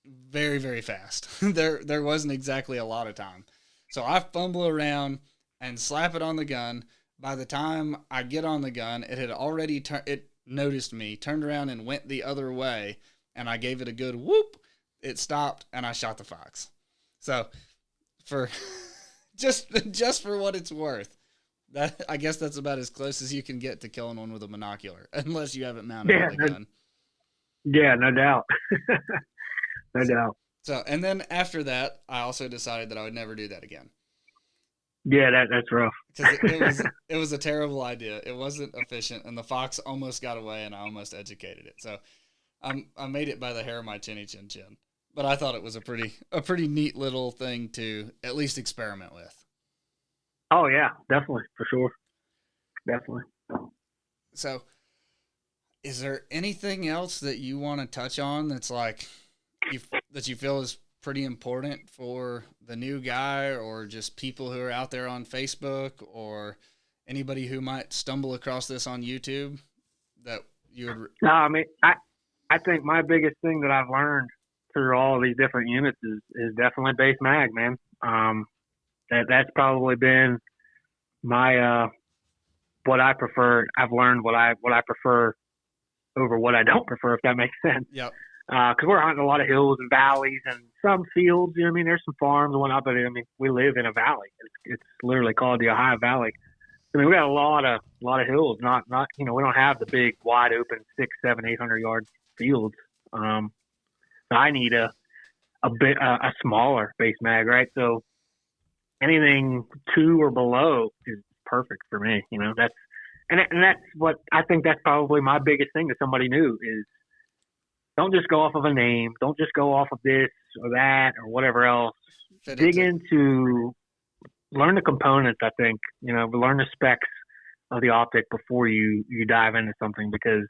very, very fast. There wasn't exactly a lot of time. So I fumble around and slap it on the gun. By the time I get on the gun, it had already it noticed me, turned around and went the other way, and I gave it a good whoop. It stopped, and I shot the fox. So for just for what it's worth, I guess that's about as close as you can get to killing one with a monocular, unless you have it mounted with a gun. Yeah, no doubt. No doubt. So, and then after that, I also decided that I would never do that again. Yeah, that's rough. Because it was a terrible idea. It wasn't efficient, and the fox almost got away, and I almost educated it. So, I made it by the hair of my chinny chin chin. But I thought it was a pretty neat little thing to at least experiment with. Oh yeah, definitely, for sure, definitely. So, is there anything else that you want to touch on that's like that you feel is pretty important for the new guy, or just people who are out there on Facebook, or anybody who might stumble across this on YouTube that you would? No, I mean, I think my biggest thing that I've learned through all of these different units is definitely base mag, man. That's probably been my what I prefer. I've learned what I prefer over what I don't prefer, if that makes sense. Yep. Because we're hunting a lot of hills and valleys and some fields. You know what I mean? There's some farms and whatnot, but I mean, we live in a valley. It's literally called the Ohio Valley. I mean, we got a lot of hills. Not we don't have the big wide open 600, 700, 800 yard fields. So I need a smaller base mag, right? So anything 2 or below is perfect for me. That's what I think. That's probably my biggest thing to somebody new is don't just go off of a name. Don't just go off of this or that or whatever else. Dig into, learn the components. I think learn the specs of the optic before you dive into something, because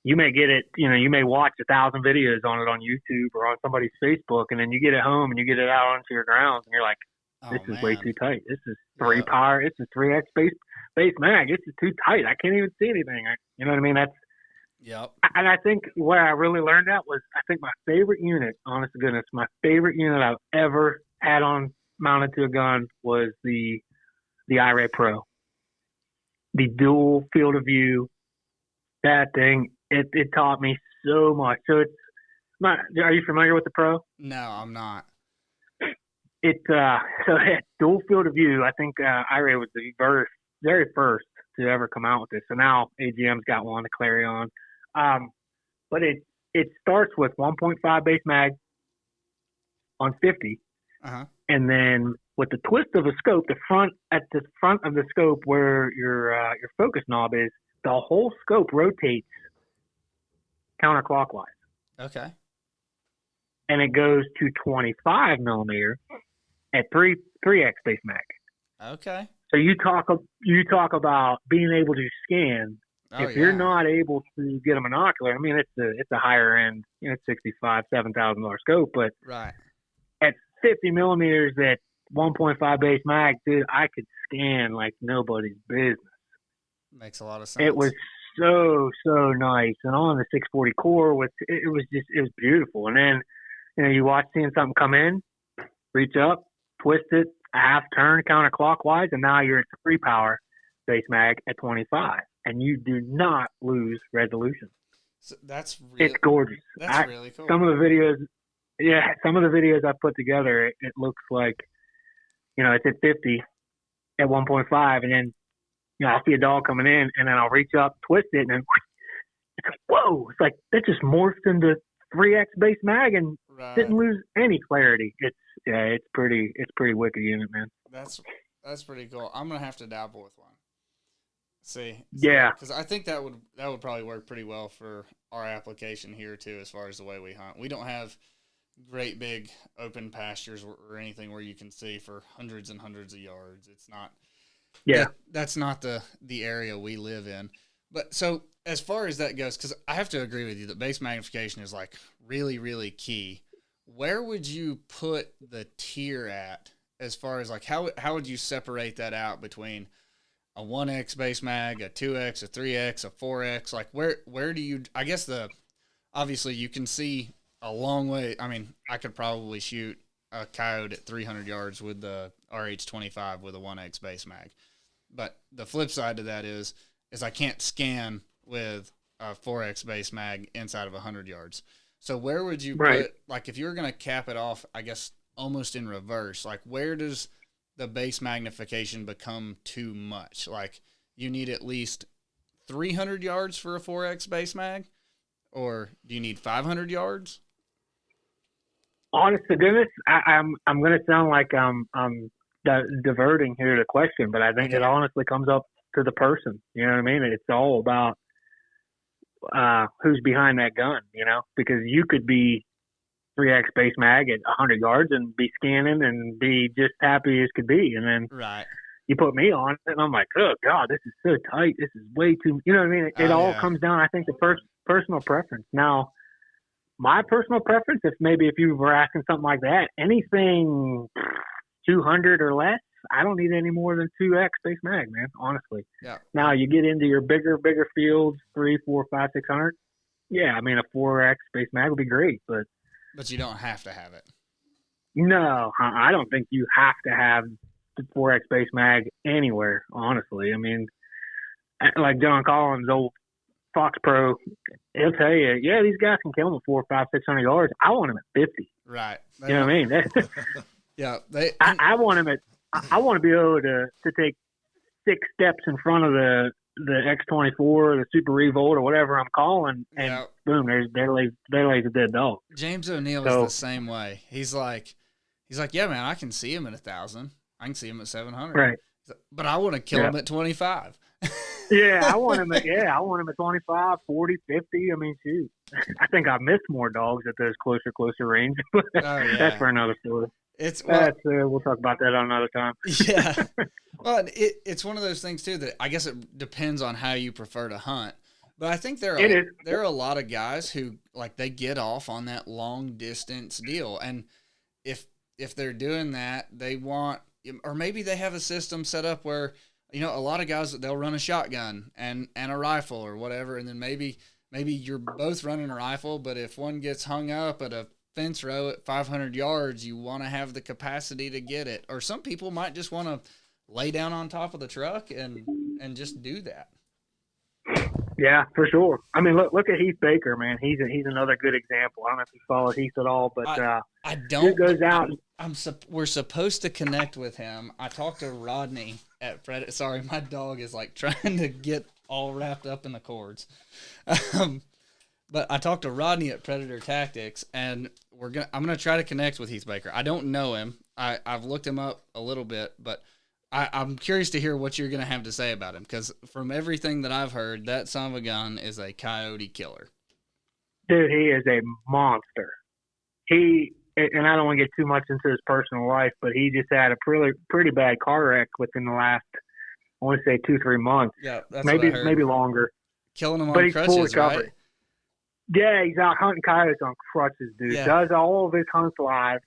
you may get it. You may watch 1,000 videos on it on YouTube or on somebody's Facebook, and then you get it home and you get it out onto your grounds, and you're like, this is way too tight. This is 3 power. This is 3X base mag. This is too tight. I can't even see anything. You know what I mean? That's. Yep. And I think where I really learned that was, I think my favorite unit, honest to goodness, my favorite unit I've ever had on mounted to a gun was the iRay Pro. The dual field of view, that thing, it taught me so much. So are you familiar with the Pro? No, I'm not. So it dual field of view. I think iRay was the very first to ever come out with this. So now AGM's got one, the Clarion. But it starts with 1.5 base mag on 50, and then with the twist of a scope, at the front of the scope where your focus knob is, the whole scope rotates counterclockwise. Okay. And it goes to 25 millimeter at 3x base mag. Okay. So you talk about being able to scan. If you're not able to get a monocular, I mean, it's a higher end, it's $6,500-$7,000 scope, but right at 50 millimeters at 1.5 base mag, dude, I could scan like nobody's business. Makes a lot of sense. It was so nice, and on the 640 core, it was beautiful. And then you watch seeing something come in, reach up, twist it, a half turn counterclockwise, and now you're at 3 power base mag at 25. And you do not lose resolution. So it's gorgeous. That's really cool. Some of the videos I put together, it looks like, it's at 50 at 1.5, and then, I'll see a dog coming in, and then I'll reach up, twist it, and then it's like, whoa! It's like that just morphed into 3x base mag and didn't lose any clarity. It's pretty wicked unit, man. That's pretty cool. I'm gonna have to dabble with one. See, yeah, because I think that would probably work pretty well for our application here too, as far as the way we hunt. We don't have great big open pastures or anything where you can see for hundreds and hundreds of yards. It's not. Yeah, that's not the area we live in. But so as far as that goes, because I have to agree with you that base magnification is like really, really key. Where would you put the tier at as far as like how would you separate that out between a 1X base mag, a 2X, a 3X, a 4X? Like where do you, I guess obviously you can see a long way. I mean, I could probably shoot a coyote at 300 yards with the RH-25 with a 1X base mag. But the flip side to that is I can't scan with a 4X base mag inside of 100 yards. So where would you put, like if you were going to cap it off, I guess almost in reverse, like where does the base magnification become too much? Like you need at least 300 yards for a 4X base mag, or do you need 500 yards? Honest to goodness, I'm going to sound like I'm diverting here the question, but I think it honestly comes up to the person. You know what I mean? It's all about who's behind that gun, because you could be 3X base mag at 100 yards and be scanning and be just happy as could be. And then you put me on it, and I'm like, oh God, this is so tight. This is way too. You know what I mean? It all comes down, I think, to personal preference. Now, my personal preference, if you were asking something like that, anything 200 or less, I don't need any more than 2X base mag, man. Honestly. Yeah. Now you get into your bigger fields, 3, 4, 5, 600. Yeah, I mean a 4X base mag would be great, but you don't have to have it. No, I don't think you have to have the 4X base mag anywhere. Honestly, I mean, like John Collins, old Fox Pro, he'll tell you, yeah, these guys can kill them at 400, 500, 600 yards. I want them at 50. Right. You know what I mean? Yeah. I want them at. I want to be able to take 6 steps in front of the X24, the Super Revolt, or whatever I'm calling, and boom, there lays a dead dog. James O'Neill's the same way. He's like, yeah, man, I can see him at 1,000. I can see him at 700. Right. But I want to kill him at 25. Yeah, I want him at 25, 40, 50. I mean, shoot. I think I've missed more dogs at those closer range, but that's for another story. We'll talk about that on another time. Yeah. Well, it's one of those things too that I guess it depends on how you prefer to hunt. But I think there are a lot of guys who like they get off on that long distance deal, and if they're doing that, they want, or maybe they have a system set up where, you know, a lot of guys, they'll run a shotgun and a rifle or whatever, and then maybe you're both running a rifle, but if one gets hung up at a fence row at 500 yards, you want to have the capacity to get it. Or some people might just want to lay down on top of the truck and just do that. Yeah, for sure. I mean, look at Heath Baker, man. He's another good example. I don't know if you follow Heath at all, but I don't. He goes out. We're supposed to connect with him. I talked to Rodney at Predator. Sorry, my dog is like trying to get all wrapped up in the cords. But I talked to Rodney at Predator Tactics, and I'm gonna try to connect with Heath Baker. I don't know him. I've looked him up a little bit, but I'm curious to hear what you're gonna have to say about him, because from everything that I've heard, that son of a gun is a coyote killer. Dude, he is a monster. And I don't want to get too much into his personal life, but he just had a pretty bad car wreck within the last, I want to say 2-3 months. Yeah, that's maybe what I heard. Maybe longer. Killing him but on crutches, right? Yeah, he's out hunting coyotes on crutches, dude. Yeah. Does all of his hunts live.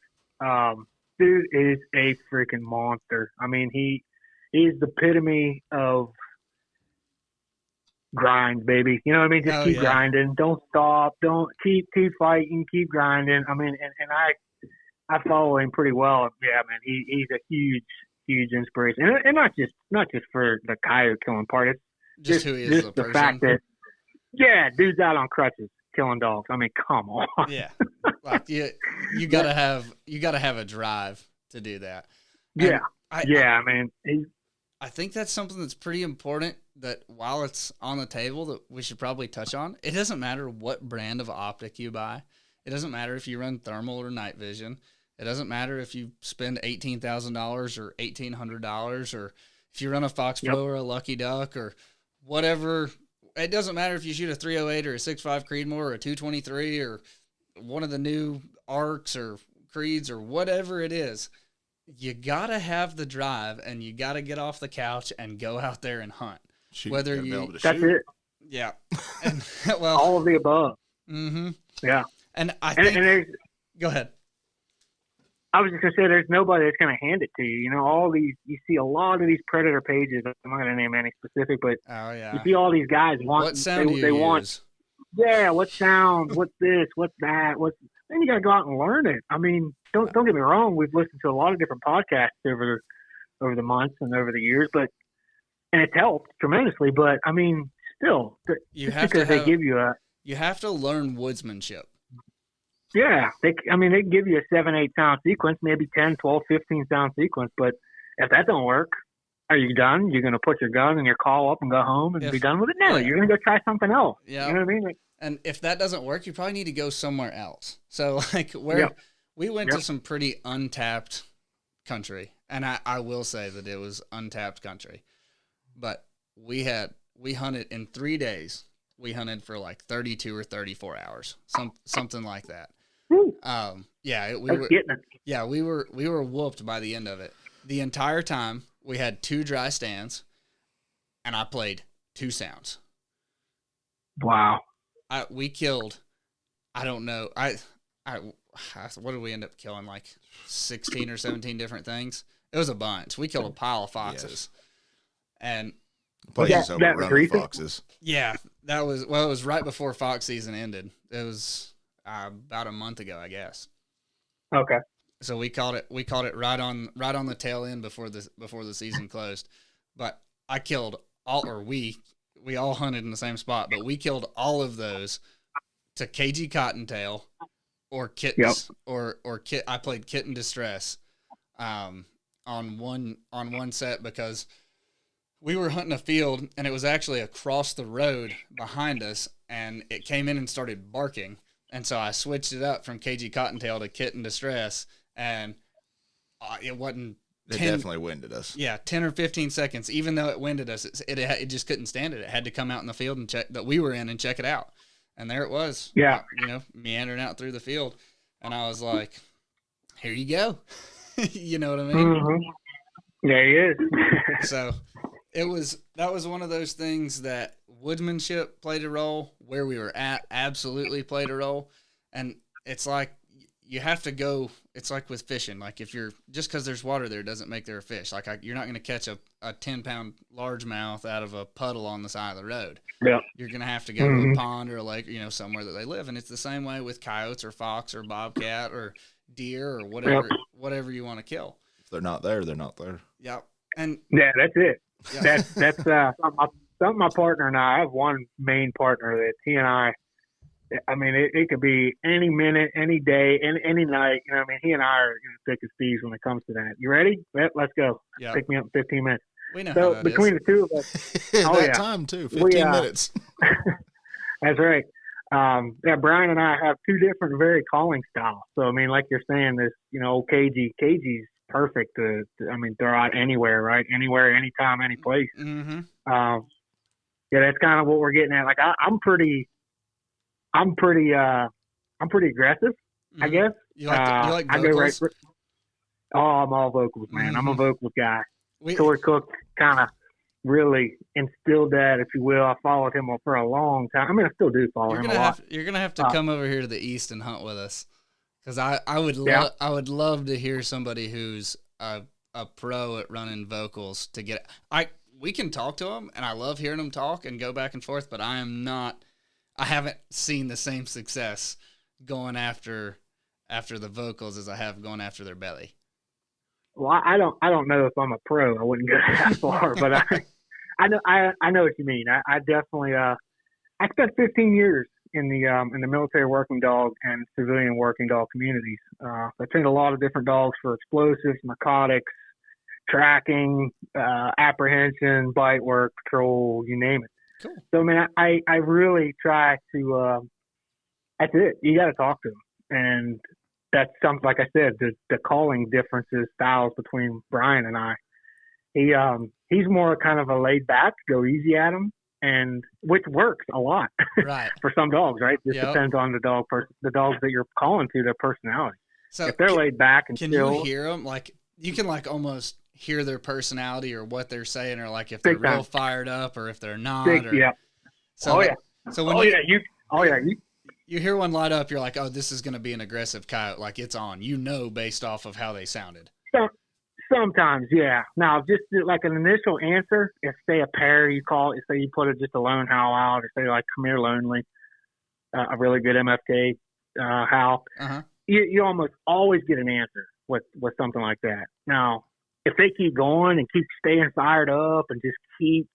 Dude is a freaking monster. I mean, he is the epitome of grind, baby. You know what I mean? Just keep grinding. Don't stop. Don't keep fighting. Keep grinding. I mean, and I follow him pretty well. Yeah, man, he's a huge inspiration, and not just for the coyote killing part. It's just who he is, just the fact that dude's out on crutches killing dogs. I mean, come on. Yeah, like you gotta have a drive to do that. And I mean, I think that's something that's pretty important, that while it's on the table that we should probably touch on. It doesn't matter what brand of optic you buy. It doesn't matter if you run thermal or night vision. It doesn't matter if you spend $18,000 or $1,800, or if you run a Fox Pro or a Lucky Duck or whatever. It doesn't matter if you shoot a 308 or a 6.5 Creedmoor or a 223 or one of the new Arcs or Creeds or whatever it is. You got to have the drive, and you got to get off the couch and go out there and hunt. That's it. Yeah. And, well, all of the above. Mm-hmm. Yeah. And I think, go ahead. I was just going to say, there's nobody that's going to hand it to you. You know, you see a lot of these Predator pages. I'm not going to name any specific, but you see all these guys what sound they want. Yeah, what sound? What's this? What's that? Then you got to go out and learn it. I mean, don't get me wrong. We've listened to a lot of different podcasts over the months and over the years, and it's helped tremendously. But I mean, still, they give you you have to learn woodsmanship. Yeah, they give you a 7-8 sound sequence, maybe 10, 12, 15 sound sequence. But if that don't work, are you done? You're going to put your gun and your call up and go home and be done with it? No, you're going to go try something else. Yeah. You know what I mean? And if that doesn't work, you probably need to go somewhere else. So, like, we went to some pretty untapped country, and I will say that it was untapped country. But we hunted in 3 days. We hunted for like 32 or 34 hours, something like that. We were whooped by the end of it. The entire time we had 2 dry stands, and I played 2 sounds. Wow. We killed, I don't know, what did we end up killing? Like 16 or 17 different things. It was a bunch. We killed a pile of foxes, and The place is that was overrun with recent? foxes. yeah, it was right before fox season ended. It was about a month ago, I guess. Okay. So we caught it right on the tail end before the season closed. But I killed we all hunted in the same spot, but we killed all of those to KG Cottontail or kittens I played Kitten Distress on one set because we were hunting a field and it was actually across the road behind us and it came in and started barking. And so I switched it up from KG Cottontail to Kitten Distress, and it wasn't. It definitely winded us. Yeah, 10 or 15 seconds. Even though it winded us, it just couldn't stand it. It had to come out in the field and check that we were in and check it out. And there it was. Yeah. Meandering out through the field, and I was like, "Here you go." You know what I mean? Mm-hmm. There he is. So that was one of those things that woodsmanship played a role. Where we were at absolutely played a role, and it's like you have to go. It's like with fishing. Like if you're just because there's water there doesn't make there a fish. Like you're not going to catch a 10-pound largemouth out of a puddle on the side of the road. Yeah. You're going to have to go to a pond or a lake, somewhere that they live. And it's the same way with coyotes or fox or bobcat or deer or whatever you want to kill. If they're not there, they're not there. Yep. And yeah, that's it. Yeah. That's something my partner and I have one main partner that he and I mean, it could be any minute, any day, any night. I mean, he and I are thick as thieves when it comes to that. You ready? Let's go. Yep. Pick me up in 15 minutes. We know So how between the two of us, time too, 15 minutes. That's right. Brian and I have 2 different, very calling styles. So I mean, like you're saying, this, KG's perfect to throw out anywhere, right? Anywhere, anytime, any place. Mm-hmm. That's kind of what we're getting at. Like I'm pretty aggressive, Mm-hmm. I guess. You like vocals? I go right for, I'm all vocals, man. I'm a vocals guy. Tori Cook kind of really instilled that, if you will. I followed him for a long time. I mean, I still do follow him a lot. You're gonna have to come over here to the East and hunt with us, because I would love to hear somebody who's a pro at running vocals to get. We can talk to them, and I love hearing them talk and go back and forth. But I haven't seen the same success going after the vocals as I have going after their belly. Well, I don't know if I'm a pro. I wouldn't go that far, but I know what you mean. I definitely I spent 15 years in the military working dog and civilian working dog communities. I trained a lot of different dogs for explosives, narcotics, tracking, apprehension, bite work, patrol, you name it. Cool. So, I mean, I really try to, that's it. You got to talk to them. And that's something, like I said, the calling differences, styles between Brian and I. He's more kind of a laid back, go easy at him, and which works a lot Right. for some dogs, right? Just depends on the dogs that you're calling to, their personality. So if they're laid back and can chill, you hear them? Like you can almost hear their personality or what they're saying, or like if they're real fired up or if they're not. Yeah. So, So when you hear one light up, you're like, oh, this is going to be an aggressive coyote. Like it's on, based off of how they sounded. Sometimes, yeah. Now, just like an initial answer, if say a pair you call it, say you put just a lone howl out, or say like come here lonely, a really good MFK howl, you almost always get an answer with something like that. Now, if they keep going and keep staying fired up and just keep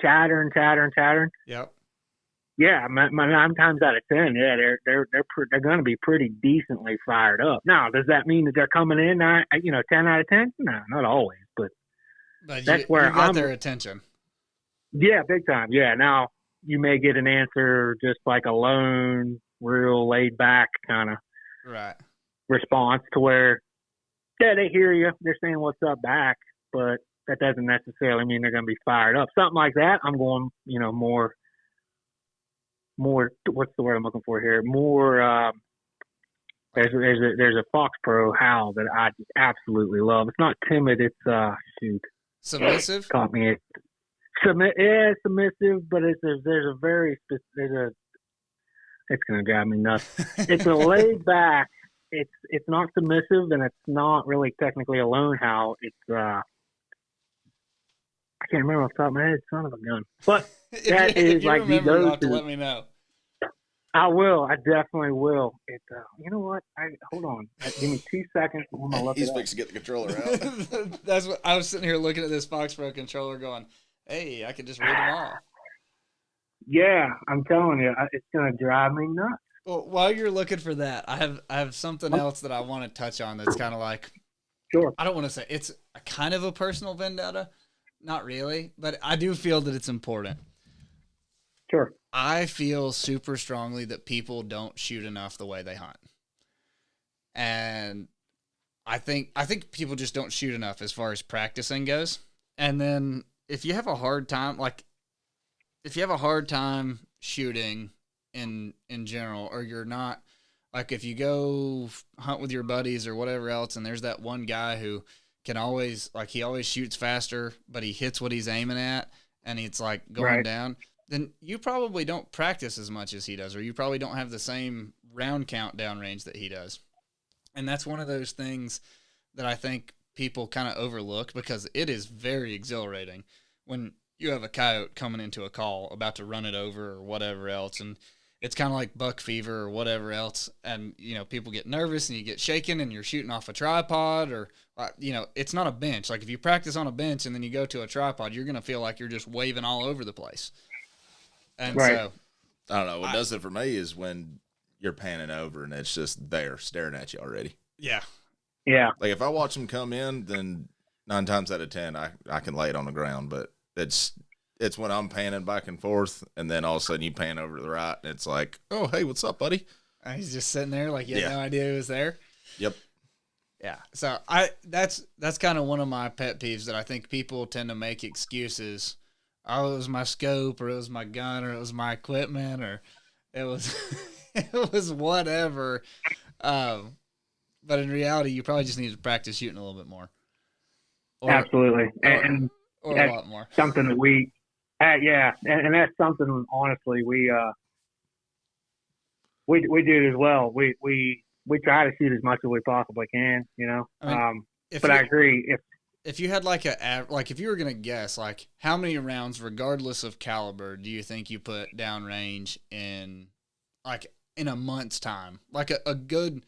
chattering. Yep. Yeah, 9 times out of 10, yeah, they're going to be pretty decently fired up. Now, does that mean that they're coming in 10 out of 10? No, not always, but that's where you got their attention. Yeah, big time. Yeah. Now you may get an answer just like a lone, real laid back kind of response to where, yeah, they hear you, they're saying what's up back, but that doesn't necessarily mean they're going to be fired up. Something like that, I'm going, more, what's the word I'm looking for here? More There's a Fox Pro howl that I just absolutely love. It's not timid. It's shoot, Submissive? caught me. It's submissive, but there's a very there's a it's gonna drive me nuts. It's a laid back. It's not submissive, and it's not really technically a lone howl. It's I can't remember off the top of my head. Son of a gun. But that is like he remember, you'll goes have to let me know. I will. I definitely will. It. You know what? Hold on. Give me 2 seconds. I'm gonna look He's it up. fixing to get the controller out. That's what I was sitting here looking at this Fox Pro controller, going, "Hey, I could just read them all." Yeah, I'm telling you, it's gonna drive me nuts. Well, while you're looking for that, I have something else that I want to touch on. That's kind of like, Sure. I don't want to say it's a kind of a personal vendetta, not really, but I do feel that it's important. Sure. I feel super strongly that people don't shoot enough the way they hunt. And I think people just don't shoot enough as far as practicing goes. And then if you have a hard time shooting in general, or you're not, like if you go hunt with your buddies or whatever else, and there's that one guy who can always, like, he always shoots faster, but he hits what he's aiming at, and it's like going Right. down, then you probably don't practice as much as he does, or you probably don't have the same round count downrange that he does. And that's one of those things that I think people kind of overlook, because it is very exhilarating when you have a coyote coming into a call about to run it over or whatever else. And it's kind of like buck fever or whatever else. And, you know, people get nervous and you get shaken and you're shooting off a tripod, or, you know, it's not a bench. Like if you practice on a bench and then you go to a tripod, you're going to feel like you're just waving all over the place. And Right. so I don't know. What does it for me is when you're panning over and it's just there staring at you already. yeah, Yeah. Like if I watch them come in, then 9 times out of 10, I can lay it on the ground. But it's when I'm panning back and forth, and then all of a sudden you pan over to the right, and it's like, oh, hey, what's up, buddy? and he's just sitting there like you had Yeah. no idea he was there. Yep. Yeah. So that's kind of one of my pet peeves, that I think people tend to make excuses. Oh, it was my scope, or it was my gun, or it was my equipment, or it was it was whatever. But in reality, you probably just need to practice shooting a little bit more. Absolutely. And Or a that's lot more. something that we, yeah, and that's something, honestly, we do as well. We try to shoot as much as we possibly can, you know. I mean, But I agree. If you had like if you were gonna guess, like, how many rounds, regardless of caliber, do you think you put downrange in a month's time? Like a good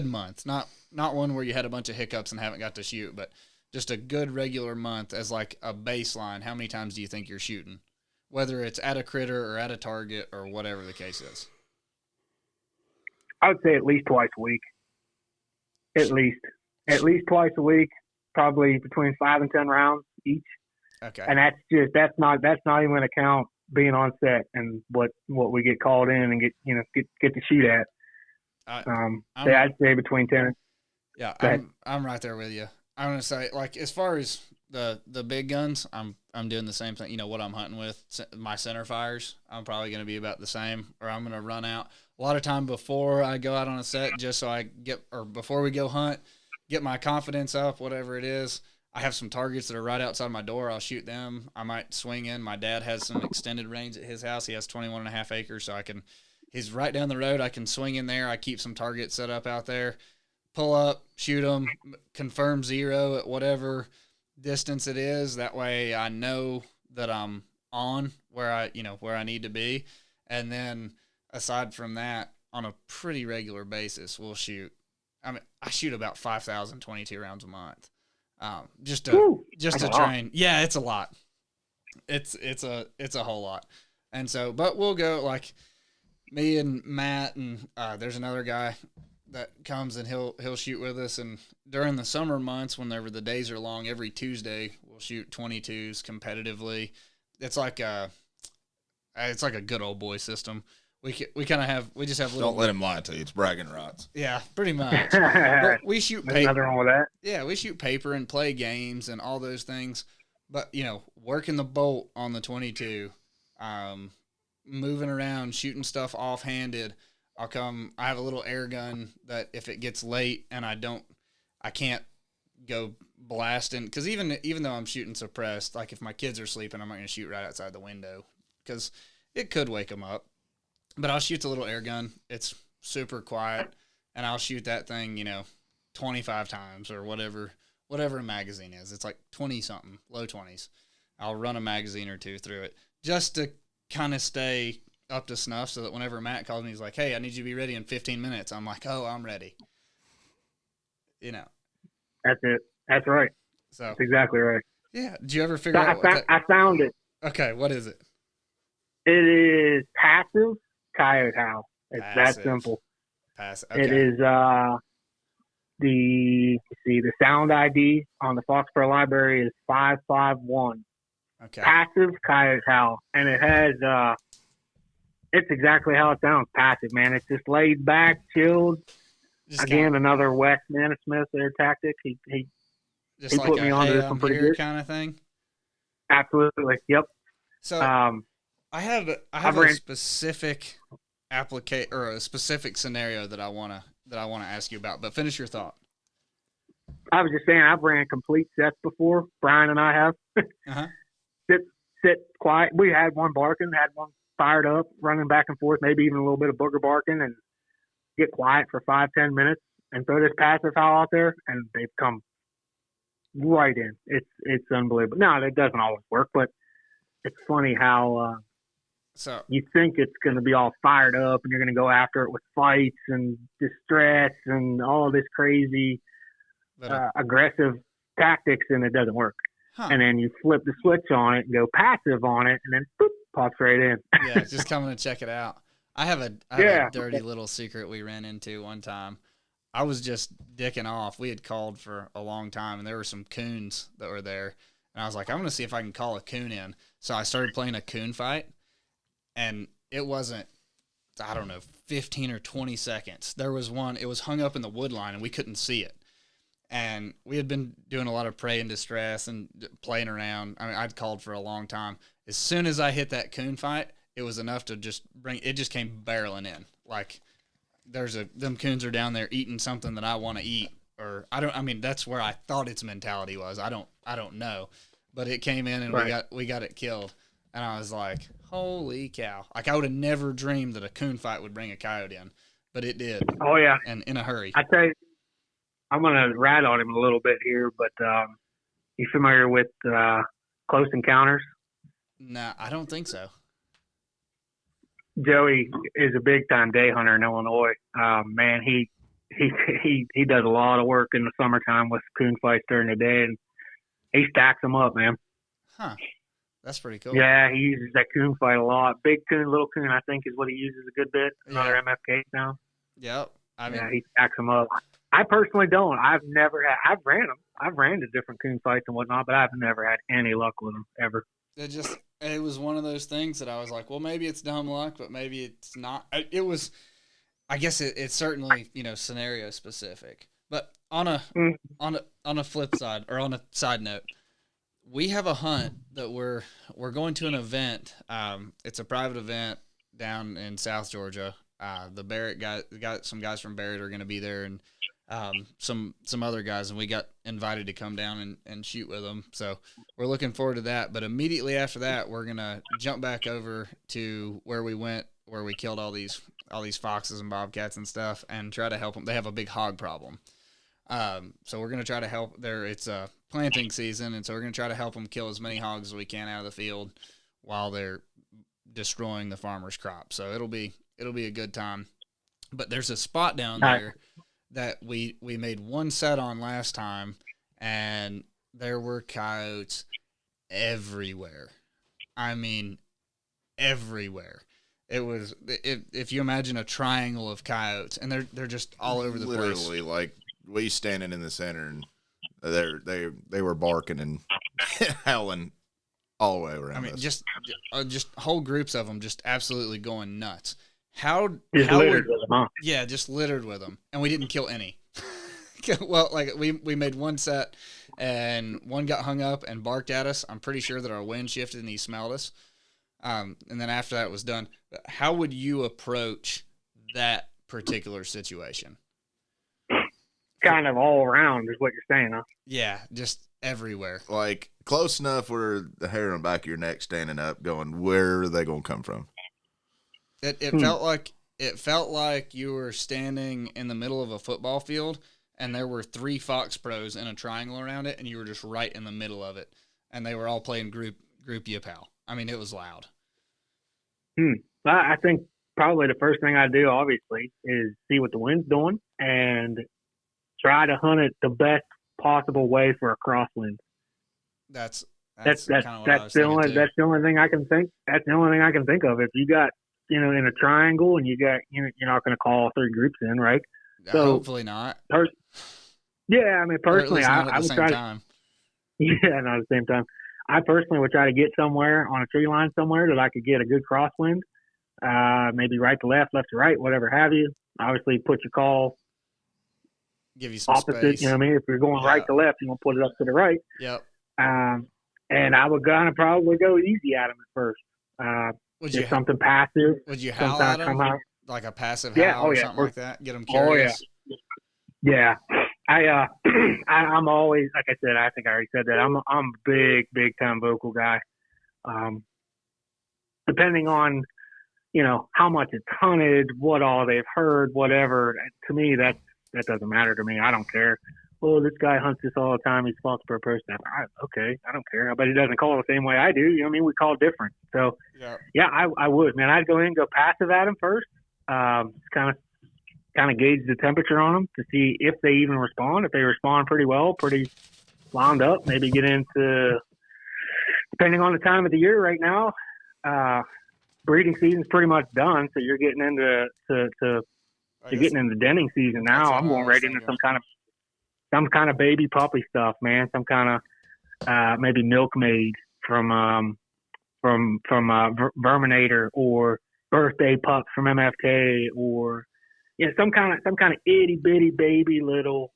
month, not one where you had a bunch of hiccups and haven't got to shoot, but just a good regular month as like a baseline. How many times do you think you're shooting, whether it's at a critter or at a target or whatever the case is? I would say at least twice a week. At least twice a week. Probably between 5 and 10 rounds each. Okay. And that's not even going to count being on set and what we get called in and get to shoot at. I'd say between 10. Yeah, I'm right there with you. I'm gonna say, like, as far as the big guns, I'm doing the same thing. You know what I'm hunting with, my center fires. I'm probably gonna be about the same, or I'm gonna run out a lot of time before I go out on a set, just so before we go hunt, get my confidence up, whatever it is. I have some targets that are right outside my door. I'll shoot them. I might swing in. My dad has some extended range at his house. He has 21.5 acres, so he's right down the road. I can swing in there. I keep some targets set up out there, pull up, shoot them, confirm zero at whatever distance it is. That way I know that I'm on where I need to be. And then aside from that, on a pretty regular basis, we'll shoot. I mean, I shoot about 5,022 rounds a month. Just to train. Yeah, it's a lot. It's a whole lot. And so, but we'll go, like, me and Matt, and there's another guy that comes and he'll shoot with us. And during the summer months, whenever the days are long, every Tuesday we'll shoot 22s competitively. It's like a good old boy system. We just have little. Don't let him lie to you. It's bragging rights. Yeah, pretty much. But we shoot paper. Nothing wrong with that. Yeah, we shoot paper and play games and all those things. But, working the bolt on the 22, moving around, shooting stuff offhanded, I have a little air gun that if it gets late and I can't go blasting, because even though I'm shooting suppressed, like if my kids are sleeping, I'm not going to shoot right outside the window because it could wake them up. But I'll shoot the little air gun. It's super quiet, and I'll shoot that thing, 25 times or whatever a magazine is. It's like 20 something, low 20s. I'll run a magazine or two through it just to kind of stay up to snuff, so that whenever Matt calls me, he's like, "Hey, I need you to be ready in 15 minutes." I'm like, "Oh, I'm ready." That's it. That's right. So that's exactly right. Yeah. Did you ever figure out I found it. Okay, what is it? It is passive coyote howl. It's Passive. that simple. Passive. Okay. It is the sound ID on the Foxborough Library is 551. Okay. Passive coyote howl, and it has it's exactly how it sounds. Passive, man. It's just laid back, chilled. Just Again, another Wes Nanismith there tactic. He just put me onto this one pretty good. Kind of thing. Absolutely. Yep. So I have a specific a specific scenario that I wanna ask you about. But finish your thought. I was just saying, I've ran complete sets before. Brian and I have. Uh-huh. Sit quiet. We had one barking, had one fired up, running back and forth, maybe even a little bit of booger barking, and get quiet for 5-10 minutes and throw this passive howl out there, and they've come right in. It's unbelievable. No, that doesn't always work, but it's funny how so you think it's going to be all fired up and you're going to go after it with fights and distress and all this crazy aggressive tactics, and it doesn't work. Huh. And then you flip the switch on it and go passive on it, and then boop, pops right in. Yeah, just coming to check it out. I have a dirty little secret we ran into one time. I was just dicking off. We had called for a long time, and there were some coons that were there. And I was like, I'm going to see if I can call a coon in. So I started playing a coon fight, and it wasn't, 15 or 20 seconds. There was one, it was hung up in the wood line, and we couldn't see it. And we had been doing a lot of prey and distress and playing around. I mean, I'd called for a long time. As soon as I hit that coon fight, it was enough to just it just came barreling in. Like, them coons are down there eating something that I want to eat, or that's where I thought its mentality was. I don't know, but it came in and we got it killed. And I was like, holy cow. Like, I would have never dreamed that a coon fight would bring a coyote in, but it did. Oh yeah. And in a hurry. I tell you, I'm going to rat on him a little bit here, but you familiar with Close Encounters? No, I don't think so. Joey is a big time day hunter in Illinois. Man, he does a lot of work in the summertime with coon fights during the day, and he stacks them up, man. Huh. That's pretty cool. Yeah, he uses that coon fight a lot. Big coon, little coon, I think, is what he uses a good bit. Another MFK sound. Yep. He stacks them up. I personally don't. I've ran them. I've ran to different coon fights and whatnot, but I've never had any luck with them ever. It was one of those things that I was like, well, maybe it's dumb luck, but maybe it's not. It was, I guess it's certainly, scenario specific. But on a flip side, or on a side note, we have a hunt that we're going to an event. It's a private event down in South Georgia. The Barrett got some guys from Barrett are going to be there, and some other guys, and we got invited to come down and shoot with them. So we're looking forward to that. But immediately after that, we're going to jump back over to where we went, where we killed all these foxes and bobcats and stuff, and try to help them. They have a big hog problem. So we're going to try to help there. It's planting season. And so we're going to try to help them kill as many hogs as we can out of the field while they're destroying the farmer's crop. So it'll be a good time. But there's a spot down there that we made one set on last time, and there were coyotes everywhere. I mean, everywhere. It was, if you imagine a triangle of coyotes, and they're just all over the place. Literally, like, we standing in the center, and they were barking and howling all the way around. I mean, us. just whole groups of them just absolutely going nuts. Just littered with them, huh? Yeah, just littered with them, and we didn't kill any. Well, like we made one set, and one got hung up and barked at us. I'm pretty sure that our wind shifted and he smelled us. And then after that was done, how would you approach that particular situation. Kind of all around is what you're saying, huh? Yeah, just everywhere. Like close enough where the hair on the back of your neck standing up, going, where are they going to come from? It felt like you were standing in the middle of a football field, and there were 3 Fox Pros in a triangle around it, and you were just right in the middle of it, and they were all playing group Pal. I mean, it was loud. I think probably the first thing I do, obviously, is see what the wind's doing and try to hunt it the best possible way for a crosswind. That's the only thing I can think. That's the only thing I can think of. If you got, in a triangle and you're not going to call 3 groups in, right? So hopefully not. Yeah, I mean, personally, I would try time. Yeah, not at the same time. I personally would try to get somewhere on a tree line somewhere that I could get a good crosswind, maybe right to left, left to right, whatever have you. Obviously, put your call give you some opposite. space. You know what I mean? If you're going right to left, you're going to put it up to the right. Yep. And I would kind of probably go easy at him at first. Just something passive. Would you howl at him? Like a passive howl or something like that? Get them curious? Oh, yeah. I'm always, like I said, I think I already said that. I'm a big time vocal guy. Depending on, how much it's hunted, what all they've heard, whatever. To me, that doesn't matter to me. I don't care. Oh, this guy hunts this all the time. He's false per person. Okay, I don't care. But he doesn't call the same way I do. You know what I mean? We call different. So, yeah, I would, man. I'd go in and go passive at him first. Kind of gauge the temperature on them to see if they even respond. If they respond pretty well, pretty wound up, maybe get into, depending on the time of the year right now, breeding season's pretty much done. So you're getting into you're getting into denning season now. I'm going right into some kind of baby puppy stuff, man. Some kind of maybe milkmaid from Verminator, or birthday pups from MFK, or some kind of itty bitty baby little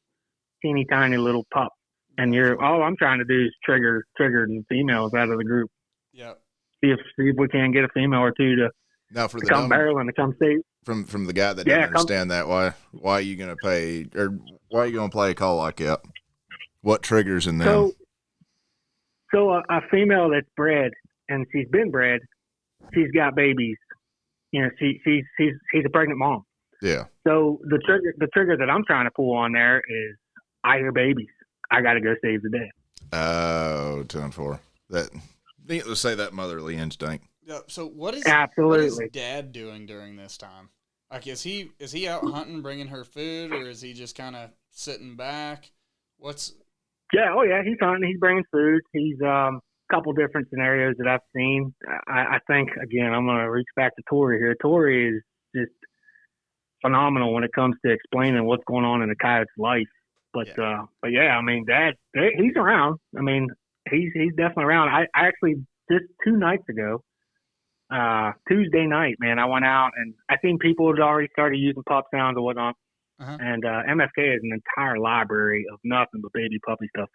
teeny tiny little pup. And all I'm trying to do is trigger the females out of the group. Yep. See if we can get a female or two to come barreling, to come see. From the guy that didn't understand that, why are you going to pay, or why are you going to play a call like that? What triggers in them? So a female that's bred, and she's been bred, she's got babies. She's a pregnant mom. Yeah. So the trigger that I'm trying to pull on there is, I hear babies. I got to go save the day. Oh, 10-4. That, let's say that motherly instinct. Yeah. So what is Dad doing during this time? Like, is he out hunting, bringing her food, or is he just kind of sitting back? Yeah. Oh yeah. He's hunting. He's bringing food. He's a couple different scenarios that I've seen. I think, again, I'm going to reach back to Tori here. Tori is just phenomenal when it comes to explaining what's going on in a coyote's life. But yeah, I mean, Dad, he's around. I mean, he's definitely around. I actually, just 2 nights ago, Tuesday night, man, I went out and I seen people had already started using pup sounds and whatnot. Uh-huh. And MFK has an entire library of nothing but baby puppy stuff.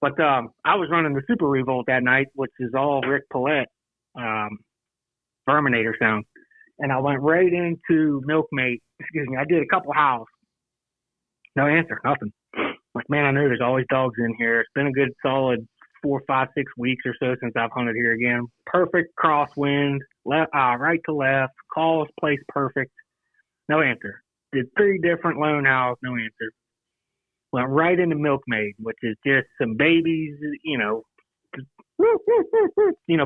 But I was running the Super Revolt that night, which is all Rick Paulette Verminator sounds. And I went right into Milkmate. Excuse me. I did a couple howls. No answer. Nothing. Like, man, I know there's always dogs in here. It's been a good solid 4, 5, 6 weeks or so since I've hunted here again. Perfect crosswind, right to left, calls placed perfect. No answer. Did 3 different lone howls, no answer. Went right into Milkmaid, which is just some babies,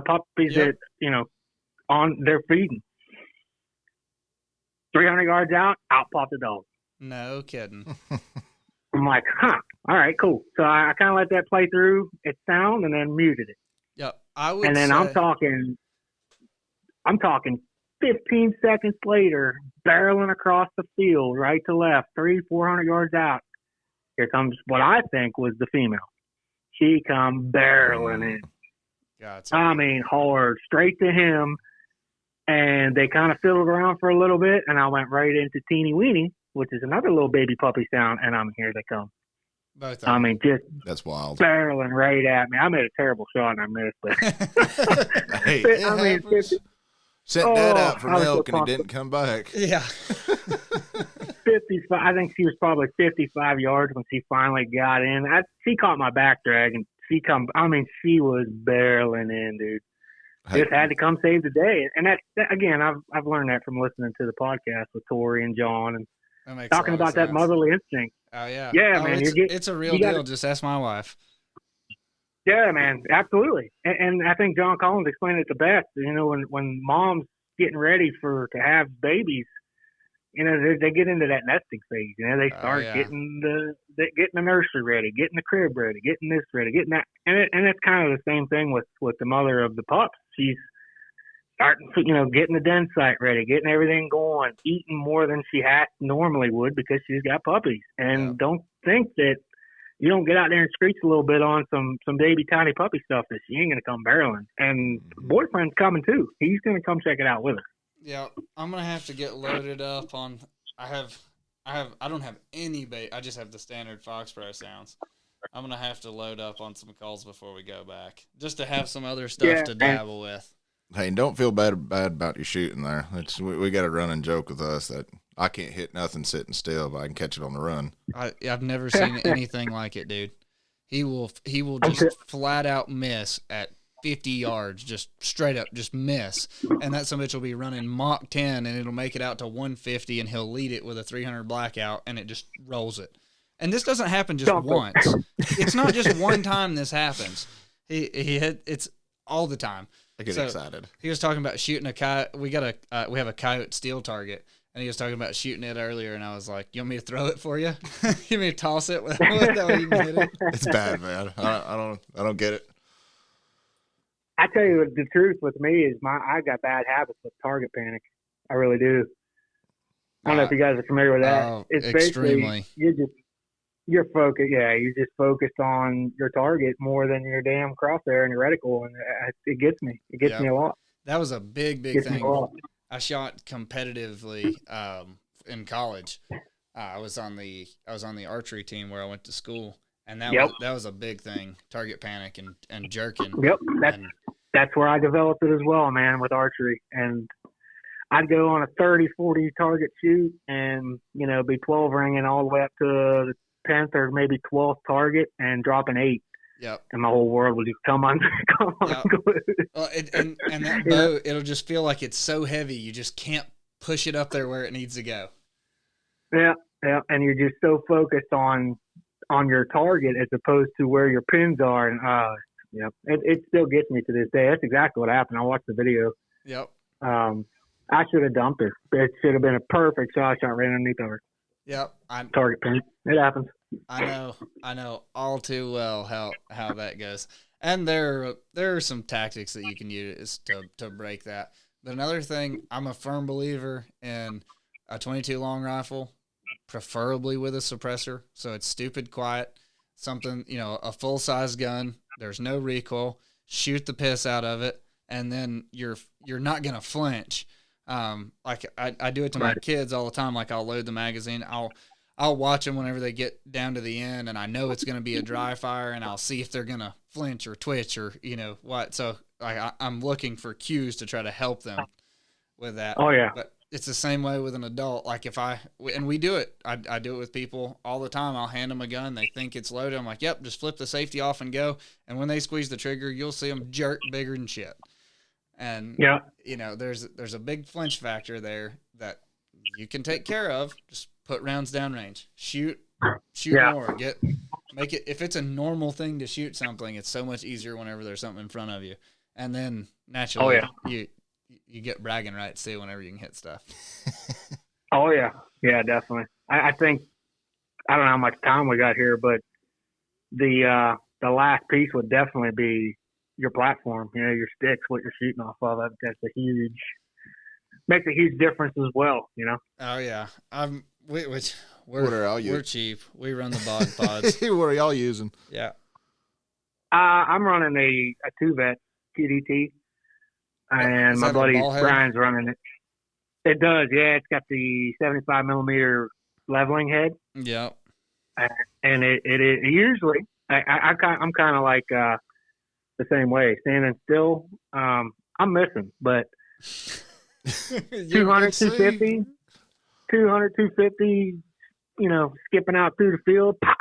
puppies that, on they're feeding. 300 yards out popped the dog. No kidding. I'm like, all right, cool. So I kind of let that play through its sound and then muted it. Yep. And then I'm talking 15 seconds later, barreling across the field, right to left, 300-400 yards out. Here comes what I think was the female. She come barreling in. Gotcha. I mean, hard, straight to him. And they kind of fiddled around for a little bit, and I went right into Teeny Weeny, which is another little baby puppy sound, and here they come. Both of them. I mean, just that's wild. Barreling right at me. I made a terrible shot and I missed, but hey, Sent Dad out for I was so milk and he pumped. didn't come back. Yeah. 55. I think she was probably 55 yards when she finally got in. She caught my back drag and she was barreling in, dude. Just had to come save the day. And that again, I've learned that from listening to the podcast with Tori and John and talking about that motherly instinct. Oh yeah. Yeah, man. It's a real deal. Just ask my wife. Yeah, man, absolutely. And I think John Collins explained it the best. You know, when mom's getting ready to have babies, you know, they get into that nesting phase. You know, they start getting the nursery ready, getting the crib ready, getting this ready, getting that. And it's kind of the same thing with the mother of the pups. She's starting, you know, getting the den site ready, getting everything going, eating more than she normally would because she's got puppies. And don't think that you don't get out there and screech a little bit on some baby tiny puppy stuff that she ain't going to come barreling. And boyfriend's coming too. He's going to come check it out with her. Yeah, I'm going to have to get loaded up on I don't have any bait. I just have the standard Foxborough sounds. I'm going to have to load up on some calls before we go back just to have some other stuff to dabble with. Hey, don't feel bad about your shooting there. We got a running joke with us that I can't hit nothing sitting still, but I can catch it on the run. I've never seen anything like it, dude. He will just flat out miss at 50 yards, just straight up, just miss. And that some bitch will be running Mach 10 and it'll make it out to 150 and he'll lead it with a 300 blackout and it just rolls it. And this doesn't happen just once. It's not just one time this happens. It's all the time. I get excited. He was talking about shooting a coyote. We have a coyote steel target, and he was talking about shooting it earlier. And I was like, "You want me to throw it for you? You want me to toss it? That way you can hit it?" It's bad, man. I don't get it. I tell you the truth with me is I got bad habits with target panic. I really do. I don't know if you guys are familiar with that. It's extremely. You're focused. Yeah, you're just focused on your target more than your damn crosshair and your reticle, and it gets me. It gets me a lot. That was a big thing. I shot competitively in college. I was on the archery team where I went to school, and that was a big thing. Target panic and jerking. Yep, that's where I developed it as well, man, with archery. And I'd go on a 30, 40 target shoot, and be 12 ringing all the way up to the 10th or maybe 12th target and drop an 8. Yep. And my whole world will just come on. Yep. Well, and that bow, it'll just feel like it's so heavy you just can't push it up there where it needs to go. Yeah, and you're just so focused on your target as opposed to where your pins are, and it still gets me to this day. That's exactly what happened. I watched the video. Yep. I should have dumped it. It should have been a perfect shot right underneath her. Yep. Target pin. It happens. I know all too well how that goes. And there are some tactics that you can use to break that. But another thing, I'm a firm believer in a 22 long rifle, preferably with a suppressor, so it's stupid quiet. Something, a full size gun. There's no recoil. Shoot the piss out of it, and then you're not gonna flinch. Like I do it to my kids all the time. Like I'll load the magazine. I'll watch them whenever they get down to the end, and I know it's going to be a dry fire, and I'll see if they're going to flinch or twitch or what. So I'm looking for cues to try to help them with that. Oh yeah. But it's the same way with an adult. Like we do it. I do it with people all the time. I'll hand them a gun. They think it's loaded. I'm like, yep, just flip the safety off and go. And when they squeeze the trigger, you'll see them jerk bigger than shit. And there's a big flinch factor there that you can take care of. Just put rounds downrange. Shoot more. Make it. If it's a normal thing to shoot something, it's so much easier whenever there's something in front of you. And then naturally, you get bragging rights too whenever you can hit stuff. Oh yeah, definitely. I think I don't know how much time we got here, but the last piece would definitely be your platform. Your sticks, what you're shooting off of. That's makes a huge difference as well. Oh yeah, we're cheap. We run the bog pods. What are y'all using? Yeah. I'm running a 2-vet QDT, and my buddy Brian's running it. It does, yeah. It's got the 75 millimeter leveling head. Yeah. And it usually I'm kind of like the same way, standing still. I'm missing, but 200, 250, 200, 250, skipping out through the field, pow,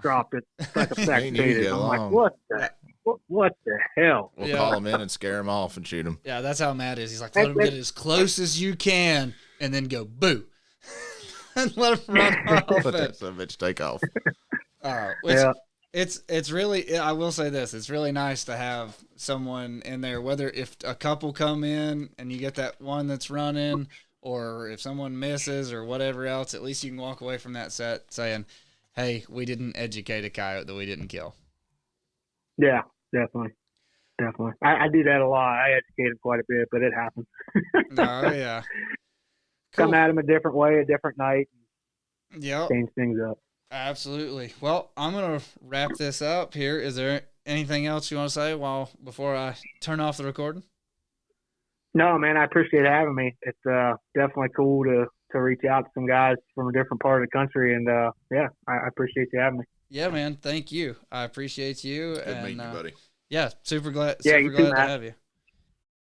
dropped it like a sack of potatoes. I'm like, what the hell? We'll call him in and scare him off and shoot him. Yeah, that's how Matt is. He's like, let him get as close as you can and then go boo. And let him run off. Let that son of a bitch take off. It's really, I will say this, it's really nice to have someone in there, whether if a couple come in and you get that one that's running, or if someone misses or whatever else, at least you can walk away from that set saying, hey, we didn't educate a coyote that we didn't kill. Yeah, definitely. I do that a lot. I educate them quite a bit, but it happens. Oh, yeah. Cool. Come at them a different way, a different night. Yep. Change things up. Absolutely. Well, I'm going to wrap this up here. Is there anything else you want to say before I turn off the recording? No, man, I appreciate having me. It's definitely cool to reach out to some guys from a different part of the country, and I appreciate you having me. Yeah, man. Thank you. I appreciate you. Good meeting you, buddy. Yeah, super glad to have you.